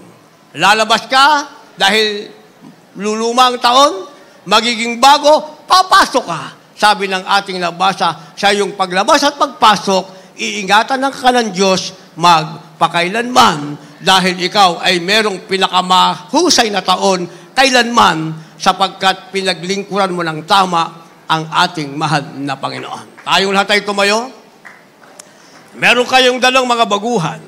lalabas ka dahil lulumang taon, magiging bago, papasok ka. Sabi ng ating nabasa, sa iyong paglabas at pagpasok, iingatan ng ka ng Diyos magpakailanman dahil ikaw ay merong pinakamahusay na taon kailanman sapagkat pinaglingkuran mo ng tama ang ating mahal na Panginoon. Tayong lahat ay tumayo. Meron kayong dalawang mga baguhan.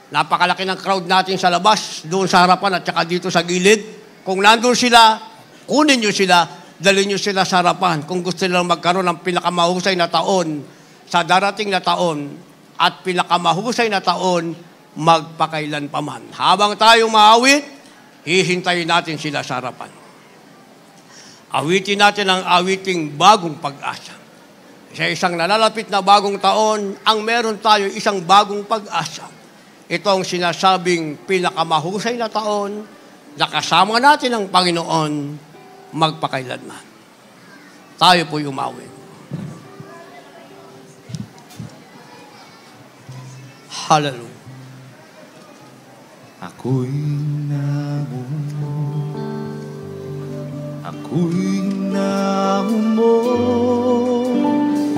Napakalaki ng crowd natin sa labas, doon sa harapan at saka dito sa gilid. Kung nandun sila, kunin nyo sila, dalhin nyo sila sa harapan. Kung gusto nilang magkaroon ng pinakamahusay na taon sa darating na taon at pinakamahusay na taon, magpakailan pa man. Habang tayo maawit, hihintayin natin sila sa harapan. Awitin natin ang awiting bagong pag-asa. Sa isang nalalapit na bagong taon, ang meron tayo isang bagong pag-asa. Ito ang sinasabing pinakamahusay na taon na kasama natin ang Panginoon magpakailanman. Tayo po'y umawit. Hallelujah. Ako'y namumo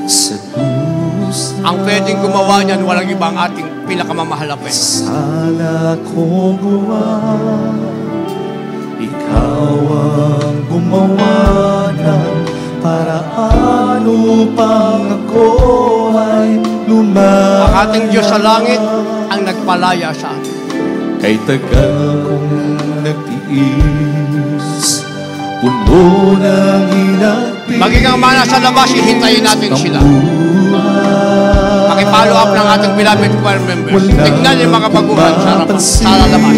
sa dusa. Ang pwedeng gumawa niyan, walang ibang ating pinakamamahal na Panginoon. Sala kong buwan, ikaw ang gumawa ng paraan upang ako ay lumaki. Ang ating Diyos sa langit ang nagpalaya sa atin. Kay tagal kong nagtiis, puno ng inagpis. Maging ang mga nasa labas, hihintayin natin sila. Pakipalo up ng ating beloved choir members. Tignan yung mga baguhan sa harapan, sa labas.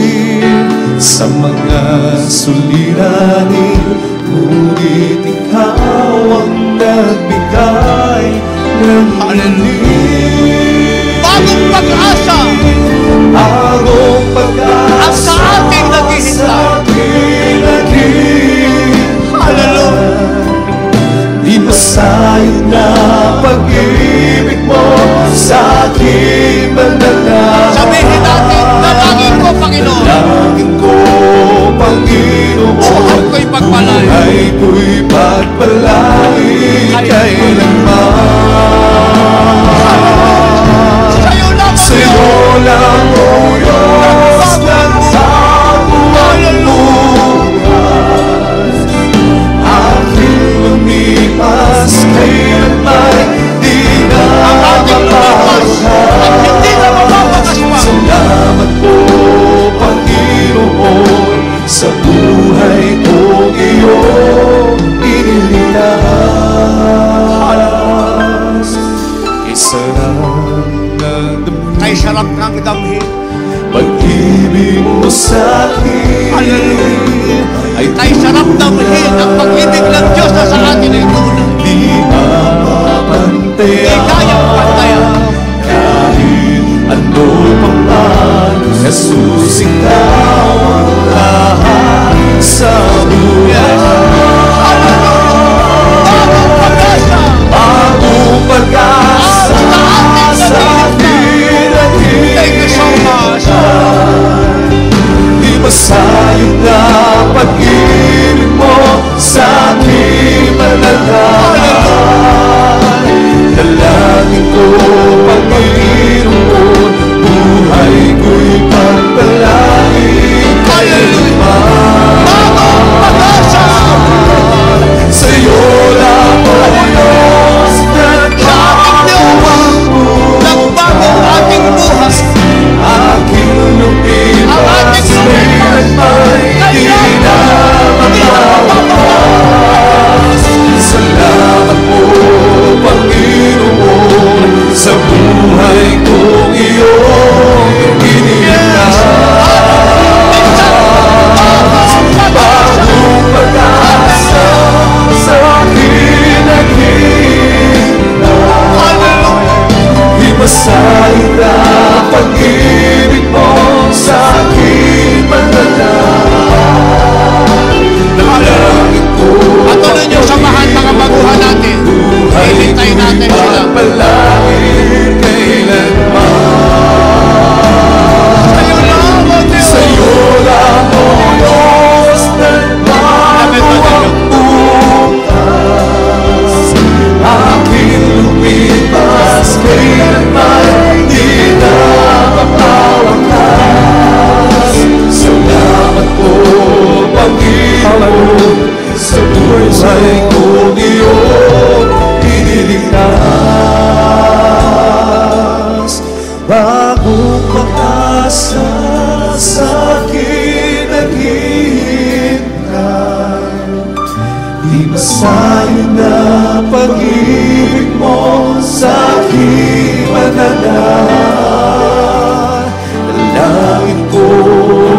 Sa mga suliranin, ngunit ikaw ang nagbigay ng hiling. Bagong pag-asa Bagong pag-asa ang sa ating naghihintay. Hallelujah. Di masayang na pag-ibig mo sa aking mandalang. Sabihin natin, dalangin ko, Panginoon. Dalangin ko, Panginoon. Buhay ko'y pagpalain. Buhay ko'y pagpalain kailanman. Sa'yo lang, Sa'yo lang, O Diyos, nagbabuhan bukas. Aking lumipas, kailanman di na mapapaghan. hindi na mapapagas pa. Salamat po, Panginoon, sa buhay kong iyong iniligtas. Isarap ng Kay sarap ng damhin. pag-ibig mo sa akin. Hallelujah. Kay sarap damhin ang pag-ibig ng Diyos na sa atin ay tunay. Di Hindi kayang pantayan. Kahit ano pa man, Jesus ikaw ang lahat sa buhay. Bagong pag-asa Bagong pag-asa sa akin at Thank you so much. di masayang na pag-ibig mo sa aking manalahan. Dalangin ko, Panginoon, buhay ko'y pagpalain kailanman. Bagong pag-asa Sa'yo lang, O Diyos, Sa buhay ko iyong iniligtas. Bagong pag-asa sa akin naghihintay. Di masayo na pag-ibig mo sa aking mananahan. Dalangin ko,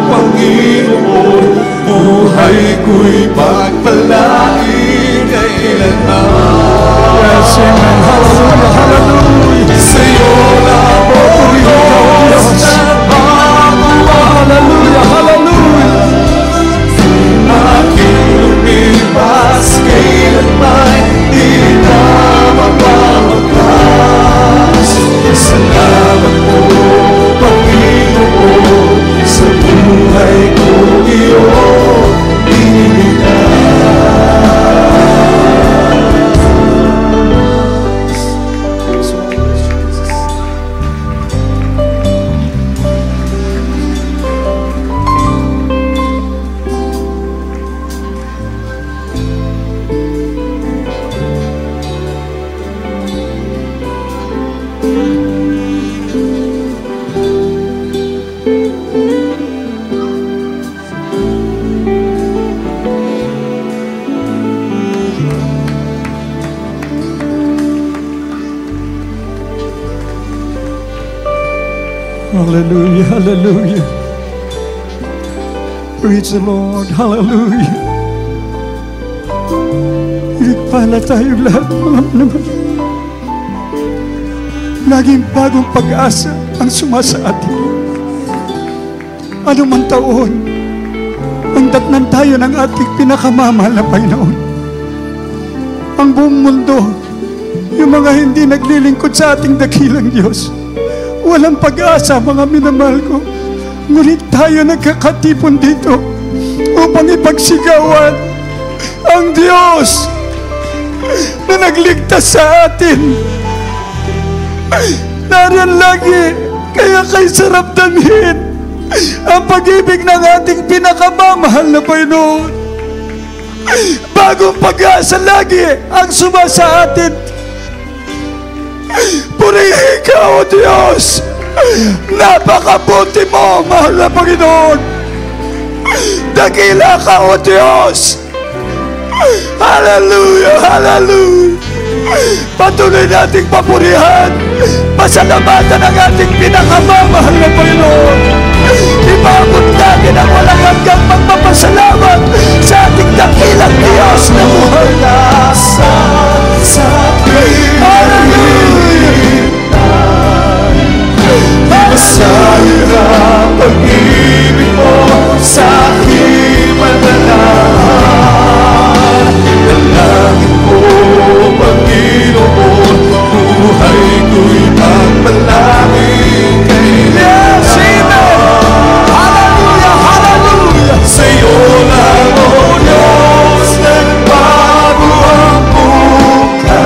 Panginoon, buhay ko'y pagpalain kailanman. Yes, amen. Hallelujah, hallelujah. Sa'yo lang o Diyos nagbago. Hallelujah, hallelujah. Aking lumipas kailanman di na mapawakas. Salamat po, Panginoon, sa buhay ko iyong Hallelujah, hallelujah. Praise the Lord, hallelujah. Iligpala tayong lahat, mga naman. Laging bagong pag-asa ang sumasa atin. Ano man taon, ang datnan tayo ng ating pinakamamahal na Panginoon. Ang buong mundo, yung mga hindi naglilingkod sa ating dakilang Diyos, walang pag-asa, mga minamahal ko. Ngunit tayo nagkakatipon dito upang ipagsigawan ang Diyos na nagligtas sa atin. Nariyan lagi, kaya kay sarap damhin ang pag-ibig ng ating pinakamamahal na Panginoon. Bagong pag-asa lagi ang sumasa atin. Purihin ka, O Diyos! Napakabuti mo, mahal na Panginoon! Dakila ka, O Diyos! Hallelujah! Hallelujah! Patuloy nating papurihan, pasalamatan ang ating pinakamamahal na Panginoon. Ibabot natin ang walang hanggang pagpapasalamat sa ating dakilang Diyos na buhay na sa atin. Hallelujah! Masayo na pag-ibig mo sa aking mananahan. Dalangin ko, Panginoon, buhay ko'y pagpalain kailanman. Yes, amen! Hallelujah! Hallelujah! Sa'yo lang, O Diyos, nagbago ang bukas.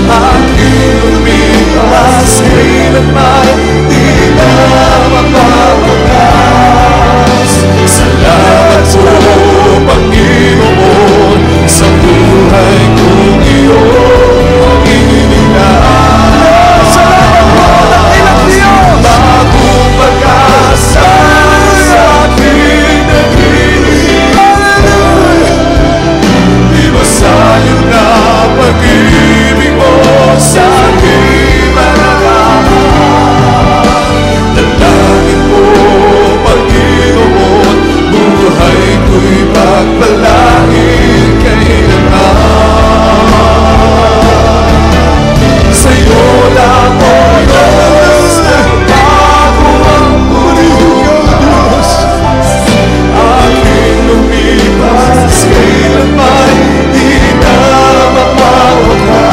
Aking lumipas kailanman di na mapawakas. Salamat po, Panginoon, sa buhay kong iyong iniligtas. Salamat po, dakilang Diyos! Bagong pag-asa sa aking naghihintay. Di masayo na pag-ibig mo sa aking mananahan. Dalangin mo, Panginoon, buhay ko'y pagpalain kailanman. Sa'yo lang, O Diyos, nagbago ang bukas. Aking lumipas kailanman di na mapawakas.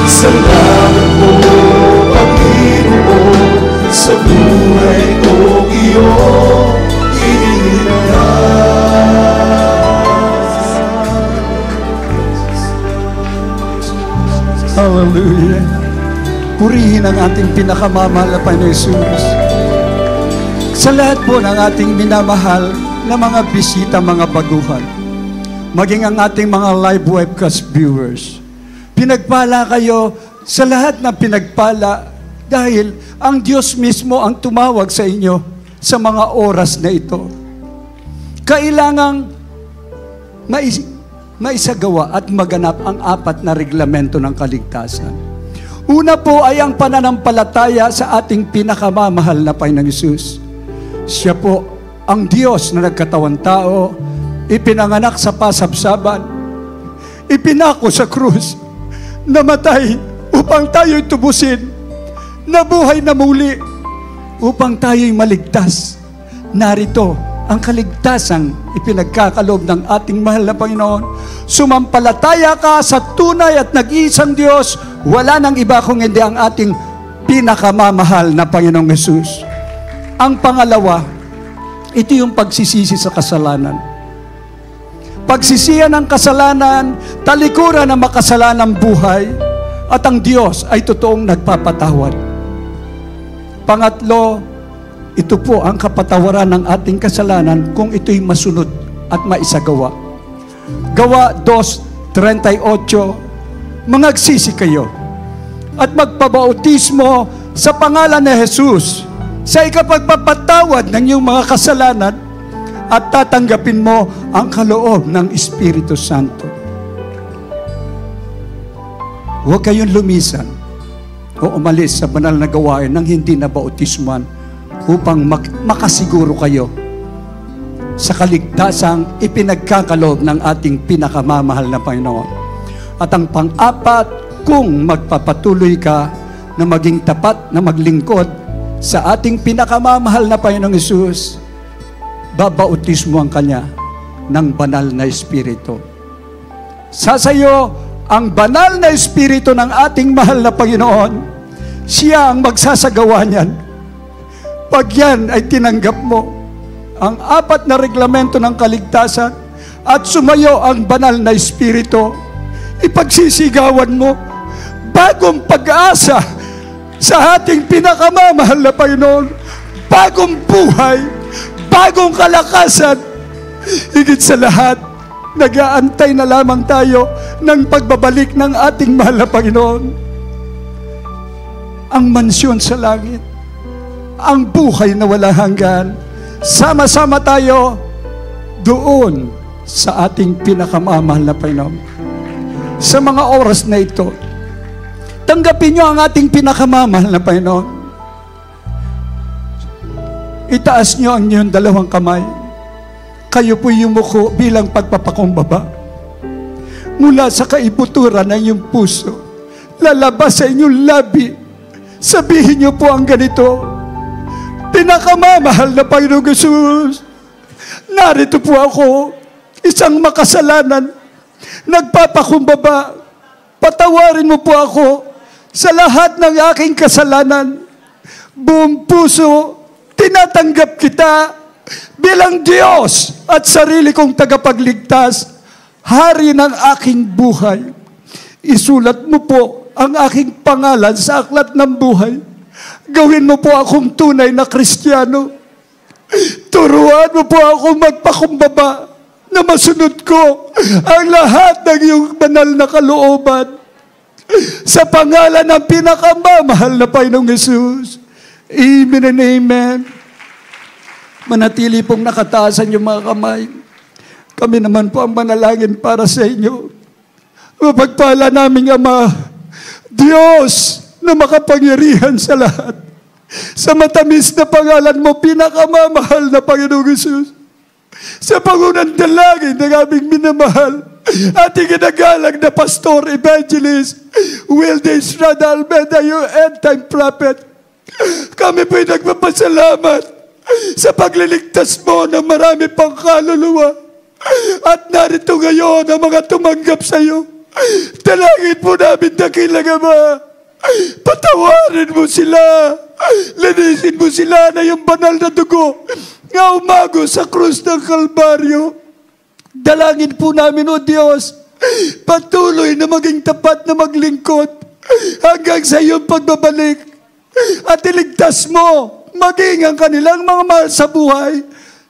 Salamat po, Panginoon, sa buhay kong iyong iniligtas. Hallelujah! Purihin ang ating pinakamamahal na Panginoon Jesus. Sa lahat po ng ating minamahal na mga bisita, mga baguhan, maging ang ating mga live webcast viewers. Pinagpala kayo sa lahat ng pinagpala dahil ang Diyos mismo ang tumawag sa inyo sa mga oras na ito. Kailangang maisagawa at maganap ang 4 na reglamento ng kaligtasan. Una po ay ang pananampalataya sa ating pinakamamahal na Panginoong Hesus. Siya po ang Diyos na nagkatawang tao, ipinanganak sa pasabsaban, ipinako sa krus, namatay upang tayo'y tubusin, nabuhay na muli upang tayo'y maligtas. Narito ang kaligtasang ipinagkakaloob ng ating mahal na Panginoon. Sumampalataya ka sa tunay at nag-iisang Diyos, wala nang iba kung hindi ang ating pinakamamahal na Panginoong Hesus. Ang pangalawa, ito yung pagsisisi sa kasalanan. Pagsisiyan ng kasalanan, talikuran ng makasalanang buhay, at ang Diyos ay totoong nagpapatawad. Pangatlo, ito po ang kapatawaran ng ating kasalanan kung ito'y masunod at maisagawa. Gawa 2:38, mangagsisi kayo at magpabautismo sa pangalan ni Jesus sa ikapagpapatawad ng iyong mga kasalanan at tatanggapin mo ang kaloob ng Espiritu Santo. Huwag kayong lumisan o umalis sa banal na gawain nang hindi na bautismuhan upang makasiguro kayo sa kaligtasang ipinagkakaloob ng ating pinakamamahal na Panginoon. At ang pang-4, kung magpapatuloy ka na maging tapat na maglingkod sa ating pinakamamahal na Panginoong Hesus, babautismuhan kanya ng banal na Espiritu. Sasayo ang banal na Espiritu ng ating mahal na Panginoon, siya ang magsasagawa niyan. Pag yan ay tinanggap mo ang 4 na reglamento ng kaligtasan at sumayo ang banal na Espiritu, ipagsisigawan mo bagong pag-asa sa ating pinakamamahal na Panginoon, bagong buhay, bagong kalakasan. Higit sa lahat, nag-aantay na lamang tayo ng pagbabalik ng ating mahal na Panginoon. Ang mansyon sa langit, ang buhay na walang hanggan. Sama-sama tayo doon sa ating pinakamamahal na Panginoon. Sa mga oras na ito, tanggapin nyo ang ating pinakamamahal na Panginoon. Itaas nyo ang inyong 2 kamay. Kayo po yumuko bilang pagpapakumbaba. Mula sa kaibuturan ng inyong puso, lalabas sa inyong labi. Sabihin nyo po ang ganito: pinakamamahal na Panginoong Hesus, narito po ako, isang makasalanan, nagpapakumbaba. Patawarin mo po ako sa lahat ng aking kasalanan. Buong puso, tinatanggap kita bilang Diyos at sarili kong tagapagligtas, hari ng aking buhay. Isulat mo po ang aking pangalan sa aklat ng buhay. Gawin mo po akong tunay na Kristiyano. Turuan mo po akong magpakumbaba na masunod ko ang lahat ng iyong banal na kalooban. Sa pangalan ng pinakamamahal na Panginoong Hesus. Amen and amen. Manatili pong nakataasan yung mga kamay. Kami naman po ang manalangin para sa inyo. Mapagpala naming Ama, Diyos na makapangyarihan sa lahat, sa matamis na pangalan mo, pinakamamahal na Panginoong Hesus, sa pangunang dalangin ng aming minamahal, ating ginagalang na Pastor Evangelist Wilde Estrada Almeida, yung end-time prophet, kami po'y nagpapasalamat sa pagliligtas mo ng marami pang kaluluwa. At narito ngayon ang mga tumanggap sa iyo. Dalangin po namin, dakilang Ama, patawarin mo sila, linisin mo sila na yung banal na dugo nga umago sa krus ng Kalbaryo. Dalangin po namin, O Diyos, patuloy na maging tapat na maglingkod hanggang sa iyong pagbabalik, at iligtas mo maging ang kanilang mga mahal sa buhay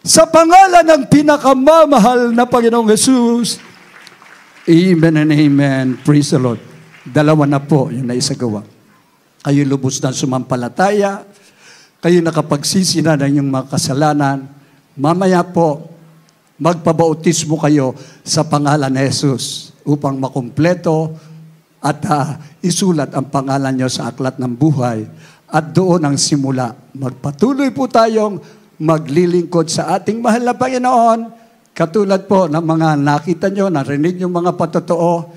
Sa pangalan ng pinakamamahal na Panginoong Jesus. Amen and amen. Praise the Lord. Dalawa na po yung naisagawa. Kayo lubos na sumampalataya. Kayo nakapagsisi na ng inyong mga kasalanan. Mamaya po, magpabautismo kayo sa pangalan ni Jesus upang makumpleto at isulat ang pangalan nyo sa aklat ng buhay. At doon ang simula. Magpatuloy po tayong maglilingkod sa ating mahal na Panginoon. Katulad po ng mga nakita nyo, narinig yung mga patotoo,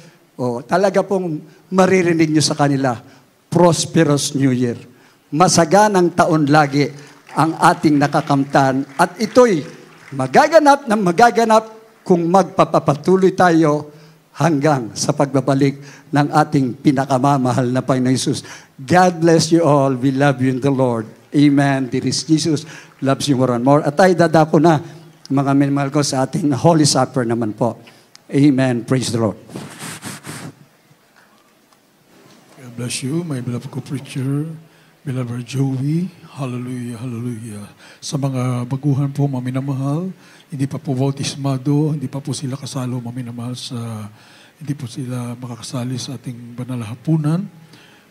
talaga pong maririnig nyo sa kanila. Prosperous New Year. Masaganang taon lagi ang ating nakakamtan. At ito'y magaganap kung magpapatuloy tayo hanggang sa pagbabalik ng ating pinakamamahal na Panginoon Jesus. God bless you all. We love you in the Lord. Amen. This is Jesus loves you more and more. At tayo dadako na, mga minamahal ko, sa ating Holy Supper naman po. Amen. Praise the Lord. God bless you, my beloved co-preacher, beloved Joey. Hallelujah, hallelujah. Sa mga baguhan po, maminamahal, hindi pa po bautismado, hindi pa po sila kasalo, maminamahal, hindi po sila makakasali sa ating banal na hapunan.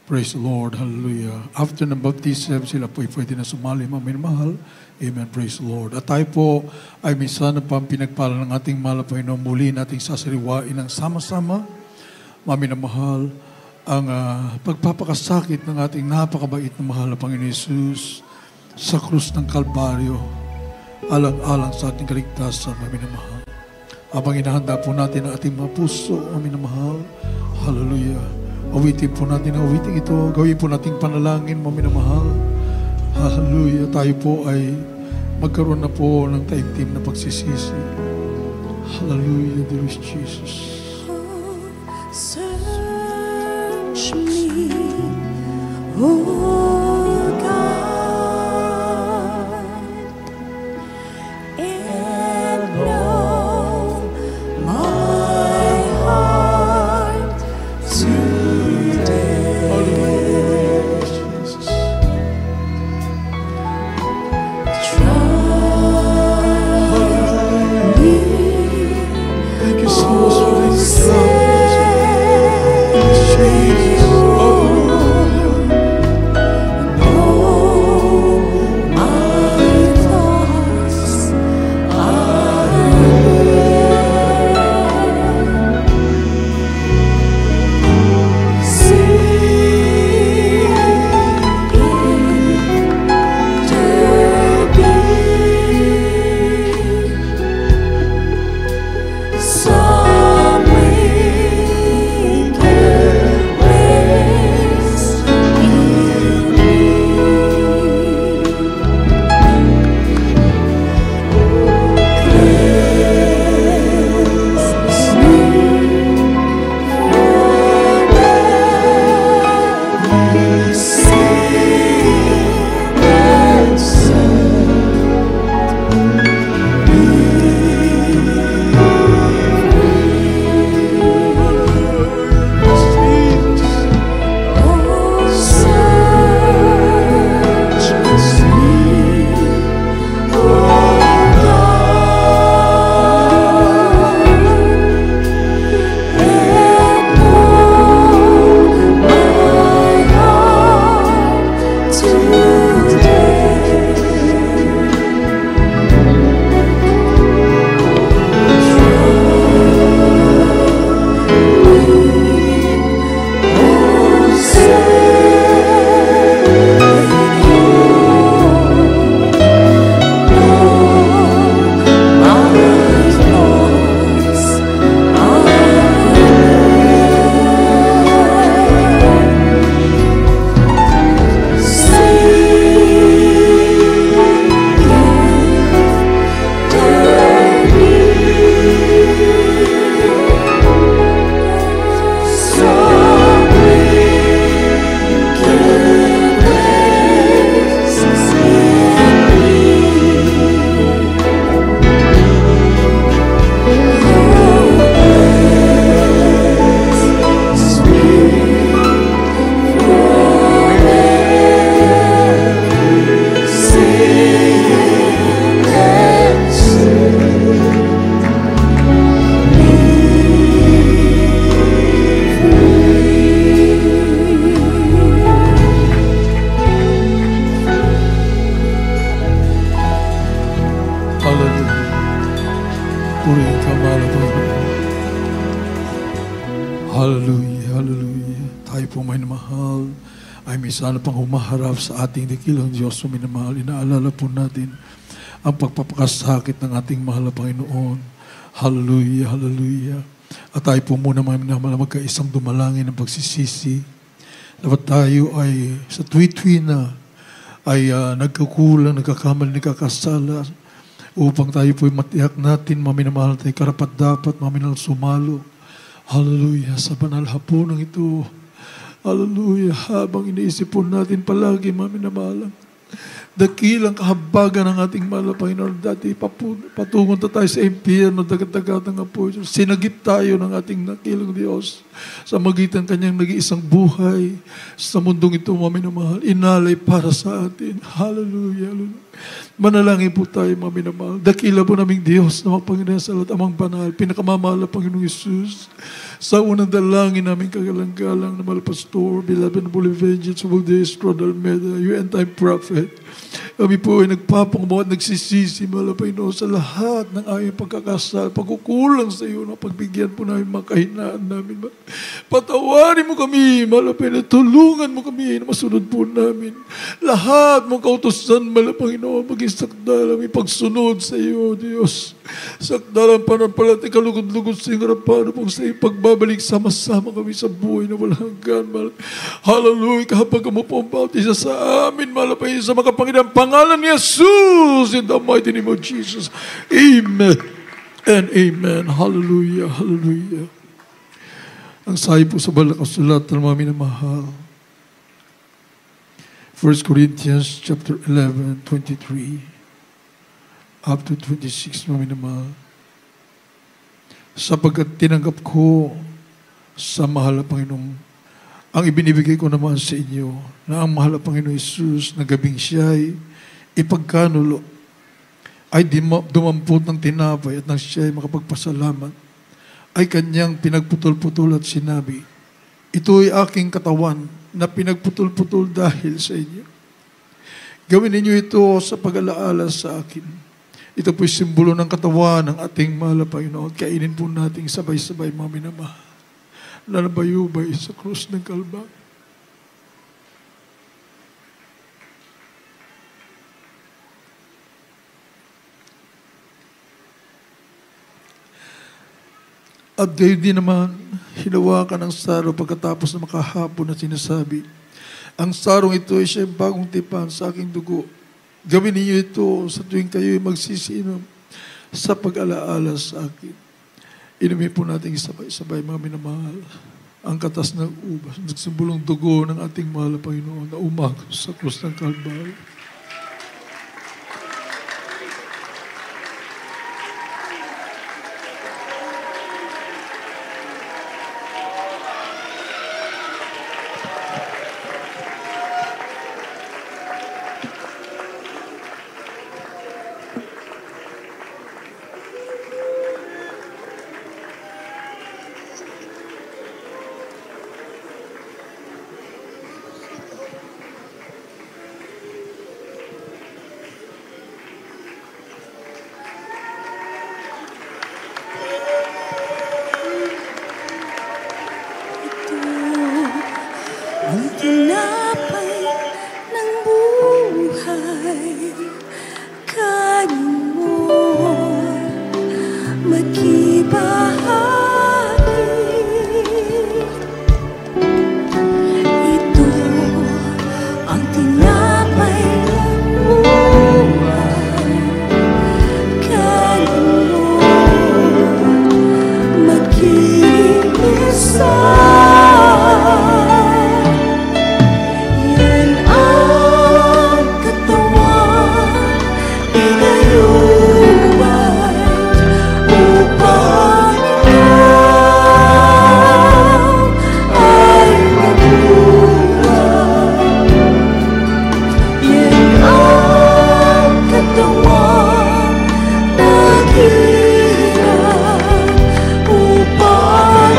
Praise the Lord, hallelujah. After ng baptism, sila po ay pwede na sumali, maminamahal. Amen, praise the Lord. At tayo po ay minsan na pang pinagpala ng ating mahal na Panginoon, muli nating sasariwain ng sama-sama, maminamahal, ang pagpapakasakit ng ating napakabait na mahal na Panginoon Jesus sa krus ng Kalbaryo, alang-alang sa ating kaligtasan, maminamahal. Habang inahanda po natin ang ating mga puso, maminamahal, hallelujah. Awitin po natin ang awitin ito, gawin po nating panalangin, maminamahal, hallelujah. Tayo po ay magkaroon na po ng taimtim na pagsisisi. Hallelujah, dear Jesus. Search me, oh God, and know my heart today. Hallelujah, Jesus. Try me, Thank you so much for this love. my thoughts hallelujah. Purihin ka, mahal na Panginoon. Hallelujah, hallelujah. Tayo po may namahal ay may sana pang humaharap sa ating dakilang Diyos na minamahal. Inaalala po natin ang pagpapakasakit ng ating mahal na Panginoon. Hallelujah, hallelujah. At tayo po muna mga minamahal magkaisang dumalangin ng pagsisisi. Dapat tayo ay sa tuwi-tuwi na ay nagkukulang, nagkakamali, nagkakasala upang tayo po matiyak natin, maminamahal tayo karapat dapat, maminahal sumalo. Hallelujah, sa banal hapunan ito. Hallelujah, habang iniisip po natin palagi, maminamahal, dakilang kahabagan ng ating mahal na Panginoon. Dati patungon tayo sa impyerno, dagat-dagat ng apoy. Sinagip tayo ng ating nakilang Diyos sa magitan kanyang nag-iisang buhay sa mundong ito, maminamahal. Inalay para sa atin. Hallelujah, hallelujah. Manalangin po tayo, maminamahal. Dakila po naming Diyos na Panginoon sa lahat, amang banal, pinakamamahal na Panginoong Isus. Sa unang dalangin namin kagalang-galang na mahal pastor, beloved and full vengeance, full days, Rodal Meda, you end-time prophet. Kami po ay nagpapangabaw at nagsisisi, mahal na Panginoon, sa lahat ng aming pagkakasal, pagkukulang sa iyo, na pagbigyan po namin mga kahinaan namin. Patawarin mo kami, mahal na Panginoon, tulungan mo kami na masunod po namin. Lahat mong kautusan, mahal na Panginoon, maging sakdal aming pagsunod sa iyo, Diyos. Sakdalang panampalatay, kalugod-lugod sa iyong harapan, upang sa iyong pagbabalik, sama-sama kami sa buhay na walang hanggan, mahal. Hallelujah, kapag mo po ang bautisa sa amin, mahal na Panginoon, sa mga Panginoon, pangalan ni Jesus, in the mighty name of Jesus. Amen and amen. Hallelujah, hallelujah. Ang sayo po sa balak kasulatan, mga minamahal. 1 Corinthians chapter 11, 23 up to 26, mga minamahal. Sapagkat tinanggap ko sa mahal na Panginoong ang ibinibigay ko naman sa inyo, na ang mahal na Panginoong Isus na gabing siya'y ipagkanulo, ay dumampot ng tinapay at nang siya'y makapagpasalamat, ay kanyang pinagputol-putol at sinabi, ito ay aking katawan na pinagputol-putol dahil sa inyo. Gawin ninyo ito sa pag-alaala sa akin. Ito po'y simbolo ng katawan ng ating mahal na Panginoon. Kainin po natin sabay-sabay, mga minamahal. Nalabayubay sa krus ng Kalbaryo. At gayon din naman, hinawakan ang saro pagkatapos na makahapon na sinasabi, ang sarong ito ay siyang bagong tipan sa aking dugo. Gawin ninyo ito sa tuwing kayo'y magsisinom sa pag-alaala sa akin. Inumin po natin sabay-sabay, mga minamahal, ang katas ng ubas, nagsimbolong dugo ng ating mahal na Panginoon na umagos sa krus ng Kalbaryo. Ang tinapay ng buhay, kanin mo, makibahagi. Ito ang tinapay ng buhay, kanin mo, makibisa. Upang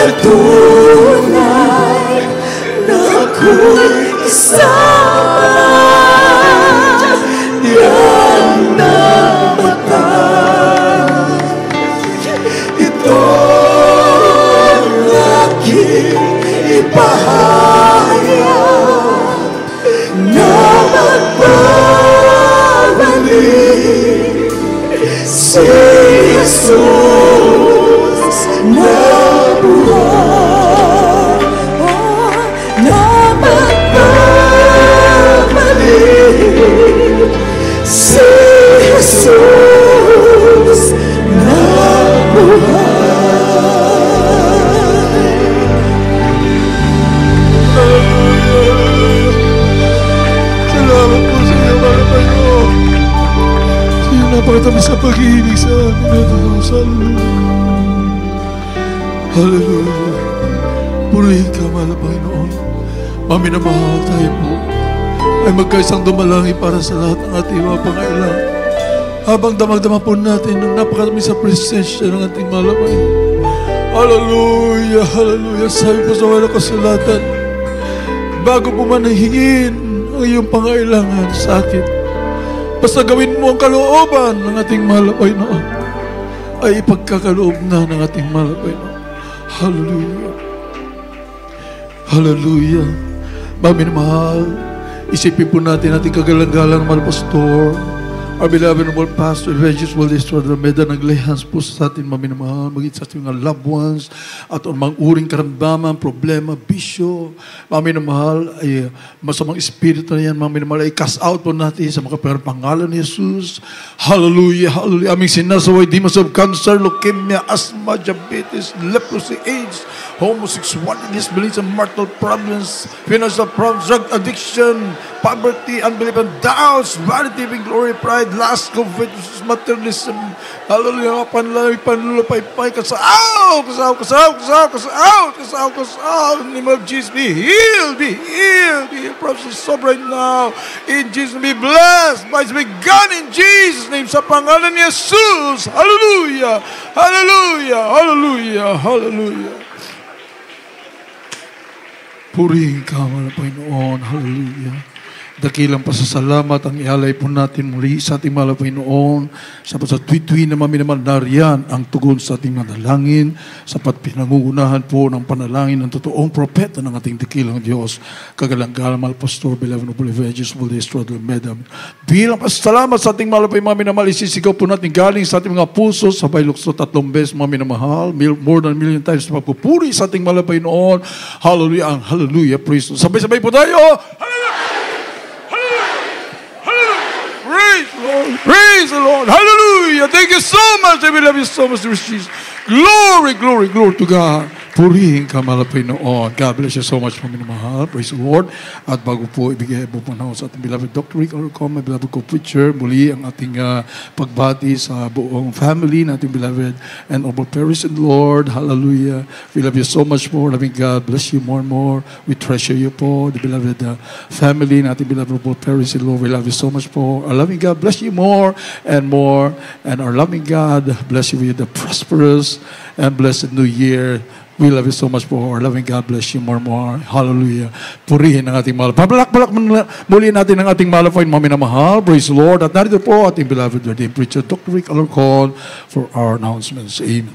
Patunay na ako'y kasama niyang namatay. Ito ang aking ipahayag na magbabalik si Jesus na buhay. Na magbabalik si Jesus na buhay. Salamat po sa iyo, mga Panginoon. Sa iyo napakatamis sa pag-ibig sa amin at Diyos. Hallelujah. Purihin ka, mahal na Panginoon. Maminamahal tayo po ay magkaisang dumalangin para sa lahat ng ating mga pangailangan. Habang damagdama po natin ang napakatamis sa presensya ng ating mahal na Panginoon. Hallelujah, hallelujah. Sabi po sa walang kasulatan, bago po man hingin ang iyong pangailangan sa akin, basta gawin mo ang kalooban ng ating mahal na Panginoon, ay ipagkakaloob na ng ating mahal na Panginoon. Hallelujah. Hallelujah. Maminamahal, isipin po natin ating kagalang-galang mahal pastor, our beloved noble pastor, Evangelist Valdez Rodrameda, naglay hands po sa atin, maminamahal, maging sa ating mga loved ones, at ang mga uring karamdaman, problema, bisyo, maminamahal, ay masamang espiritu na yan, maminamahal, ay cast out po natin sa mga pangalan ni Jesus. Hallelujah, hallelujah. Aming sinasaway, demons of cancer, leukemia, asthma, diabetes, leprosy, AIDS, homosexuality, disbeliefs, and marital problems, financial problems, drug addiction, poverty, unbelief, and doubts, vanity, glory, pride, lust, covetousness, materialism, hallelujah, panlulupay-pay, kasaaw, in the name of Jesus, be healed, be from the sob right now, in Jesus, be blessed, by be gone in Jesus' name, sa pangalan ni Jesus, hallelujah, hallelujah, hallelujah, hallelujah. Purihin ka, mahal na Panginoon, hallelujah. Dakilang pasasalamat ang ialay po natin muli sa ating mahal na Panginoon. Sapat sa tuwi-tuwi na maminamahal nariyan ang tugon sa ating manalangin. Sapat pinangungunahan po ng panalangin ng totoong propeta ng ating dakilang Diyos. Kagalang-galang mahal pastor, beloved noble evangelist, Valdez Rodrameda. Bilang pasasalamat sa ating mahal na Panginoon, isisigaw po natin galing sa ating mga puso, sabay lukso 3 beses maminamahal, more than 1,000,000 times na pagpupuri sa ating mahal na Panginoon. Hallelujah, hallelujah, praise the Lord. Sabay-sabay po tayo. Hallelujah! Praise the Lord. Hallelujah. Thank you so much. I love you so much, Jesus. Glory, glory, glory to God. Purihin ka, mahal na Panginoon. God bless you so much, minamahal. Praise the Lord. At bago po ibigay po panahon sa ating beloved Dr. Rick Alarcon, my beloved co-preacher, muli ang ating pagbati sa buong family nating beloved and over Paris and Lord. Hallelujah. We love you so much more. Loving God, bless you more and more. We treasure you po, the beloved family nating beloved over Paris and Lord. We love you so much po. Our loving God, bless you more and more. And our loving God, bless you with the prosperous and blessed new year. We love you so much po. Our loving God, bless you more and more. Hallelujah. Purihin ang ating mahal. Pabalak-balak muli natin ang ating mahal na minamahal. Praise the Lord. At narito po ating beloved ordained preacher, Dr. Rick Alarcon, for our announcements. Amen.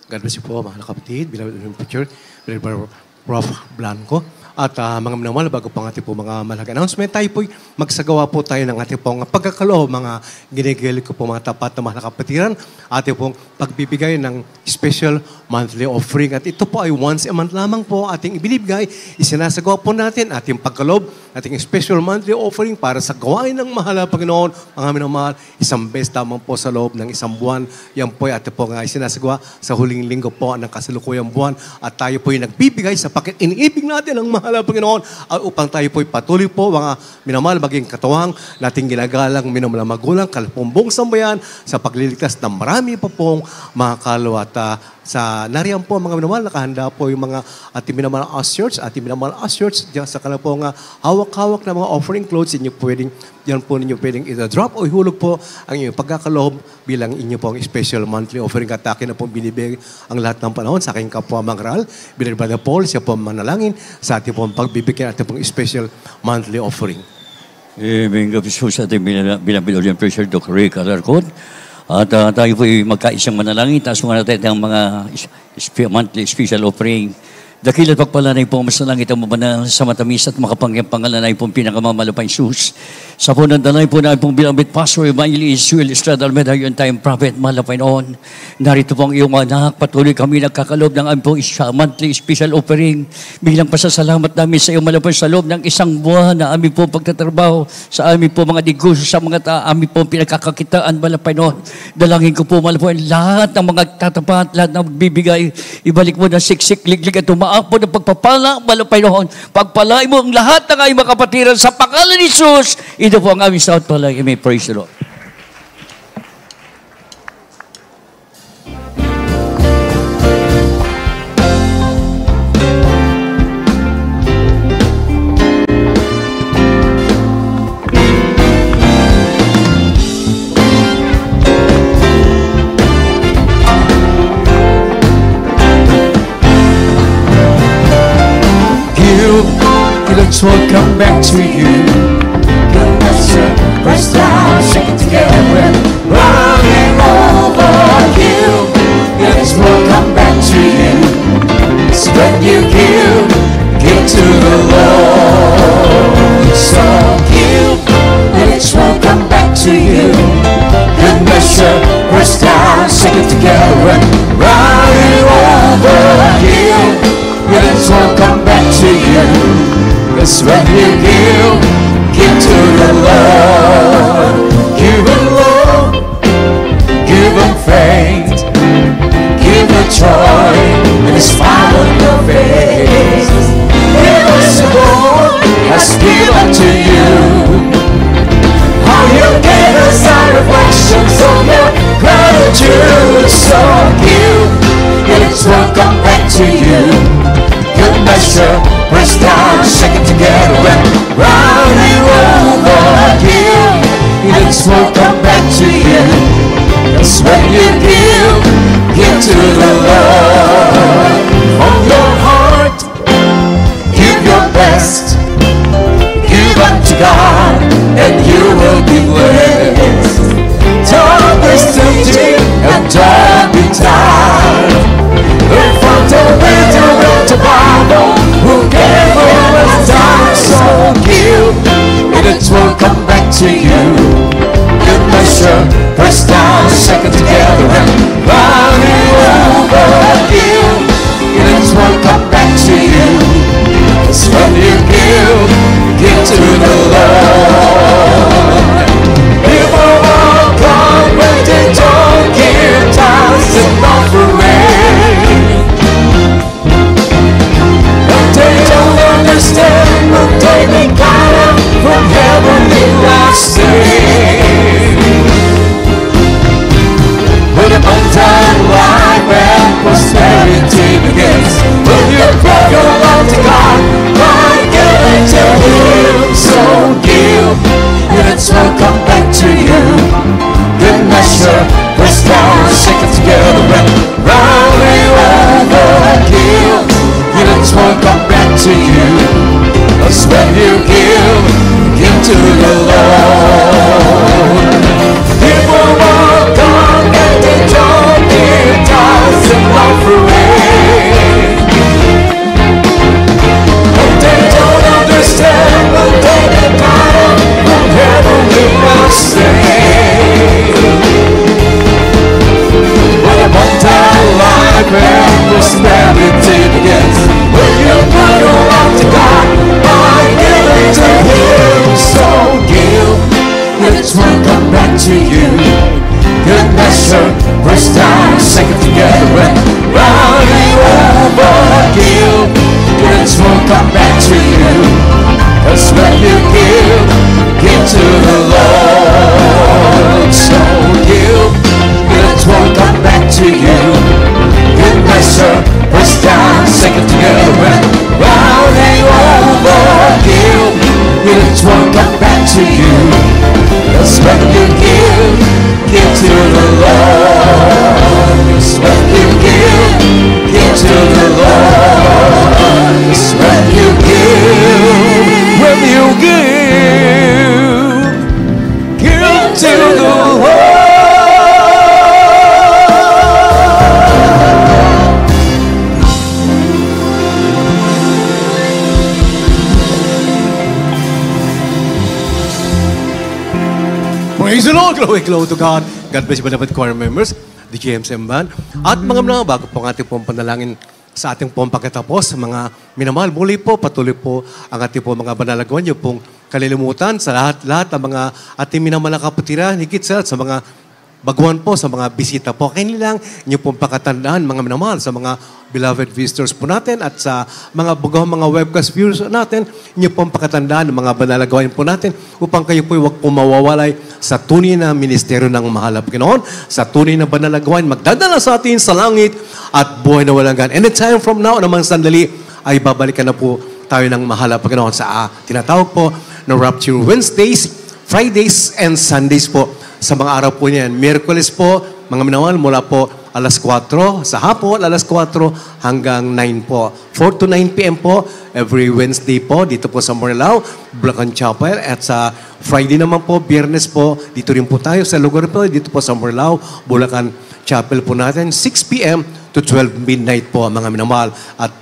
God bless you po, mahal na kapatid, beloved ordained preacher, beloved Prof. Blanco. At mga minamahal, bago pang ating po mga malaking announcement, tayo po'y magsagawa po tayo ng ating pong pagkakaloob, mga ginigili ko po mga tapat na mahal na kapatiran, ating pong pagbibigay ng special monthly offering. At ito po ay once a month lamang po ating ibinibigay. Isinasagawa po natin ating pagkaloob, ating special monthly offering para sa gawain ng mahal na Panginoon. Mga minamahal, isang beses lamang po sa loob ng isang buwan. Yan po ay ating po nga isinasagawa sa huling linggo po ng kasalukuyang buwan. At tayo po ay nagbibigay sa iniibig natin ng mahal na Panginoon upang tayo po'y patuloy po mga minamahal maging katuwang nating ginagalang minamahal magulang, kalapumbong sambayan sa pagliligtas ng marami pa pong mga kalwa at Nariyan po mga minamahal, nakahanda po yung mga ating minamahal ushers, diyan sa kanila po nga hawak-hawak na mga offering clothes, yan po ninyo pwedeng i-drop o ihulog po ang inyong pagkakaloob bilang inyo po ang special monthly offering at akin na po binibigay ang lahat ng panahon sa aking kapwa mangral. Bilang Brother Paul, siya po manalangin sa ating po pagbibigyan at pong special monthly offering. Amen. Kapis po sa ating bilang Bilorian Preacher, Dr. Rick Alarcon. At tayo po magkaisang manalangin. Taas mo natin ang mga monthly special offering. Dakilat pagpalanay po, mas nalangit ang mabanal sa matamis at makapangyang pangalanay pong pinakamamalapang Isus. Sa po ng dalay po na pong bilambit Pastor Evangelist Suel Estrada Almeida, yung tayong prophet, malapay noon. Narito po ang iyong anak, patuloy kami nagkakalob ng aming pong monthly special offering. Bilang pasasalamat namin sa iyong malapay sa loob ng isang buwan na aming pong pagtatrabaho sa aming pong mga negosyo, sa mga aming pong pinagkakakitaan, malapay noon. Dalangin ko po malapay lahat ng mga tatapat, lahat ng magbibigay, ibalik mo na siksik, liglig at po ng pagpapala, malapay noon. Pagpalain mo ang lahat ng aming makapatiran sa pangalan ni Jesus. Ito po ang aming South Palay. Amen. Praise the Lord. Let's all come back to you. Goodness, press down, shake it together, running over you. Let's all come back to you. It's when you give to the Lord. So give, let's all come back to you. Good measure, press down, shake it together, running over you. Let's all come back to you. It's when you give to the Lord. Give Him love, give Him faith, give Him joy, and a smile on your face. Give us all has given to you. How you gave us our reflections of your gratitude. So give, and it's welcome back to you. Good measure, press down, shake it together and running over you. It's welcome back to you. That's when you give to the Lord. From your heart, give your best, give unto God, and you will be blessed. Don't be stingy and don't be tired. Learn from the window of the Bible, who gave all us time. So give, and it will come back to you. Good measure, press down, shake it together, and running over you. And it will come back to you. It's when you give to the Lord. People will come when they don't give tithes and offering. They don't understand, but they be caught up from heavenly lasting. When abundant life and prosperity begins, when you put your love to God, by giving to Him. So give, and it will come back to you. Good measure, press down, shake it together, and running over give. And it won't come back to you. That's when you give to the Lord. People walk on and they don't give tithes and offering. But they don't understand, but they get caught up from heavenly blessing. When abundant life and prosperity begins, when you put your love to God by giving to Him. So give, and it will come back to you. Good measure, press down, shake it together, and running over give, and it will come back to you. That's when you give to the Lord. So give, and it will come back to you. Good Praise the Lord! Glory to God. God bless you, beloved choir members, the GMSM Band. At mga bago po ang ating pong panalangin sa ating pong pagkatapos, mga minamahal, muli po, patuloy po ang ating pong mga banalagawan, yung pong kalilimutan sa lahat ng mga ating minamahal na kapatiran, higit sa mga baguhan po, sa mga bisita po. Kaya nilang inyo pong pakatandaan, mga minamahal, sa mga beloved visitors po natin at sa mga bagong mga webcast viewers natin, inyo pong pakatandaan, mga banalagawan po natin upang kayo po huwag po mawawalay sa tunay na ministeryo ng mahal na Panginoon, sa tunay na banalagawan, magdadala sa atin sa langit at buhay na walang gan. Anytime from now, namang sandali, ay babalikan na po tayo ng mahal na Panginoon sa tinatawag po na Rapture Wednesdays, Fridays, and Sundays po. Sa mga araw po niyan, Miyerkules po, mga minawal, mula po alas 4 sa hapon, alas 4 hanggang 9 po. 4 to 9 p.m. po, every Wednesday po, dito po sa Morilao, Bulacan Chapel. At sa Friday naman po, Biyernes po, dito rin po tayo sa lugar po, dito po sa Morilao, Bulacan Chapel po natin, 6 p.m. to 12 midnight po, mga minamahal. At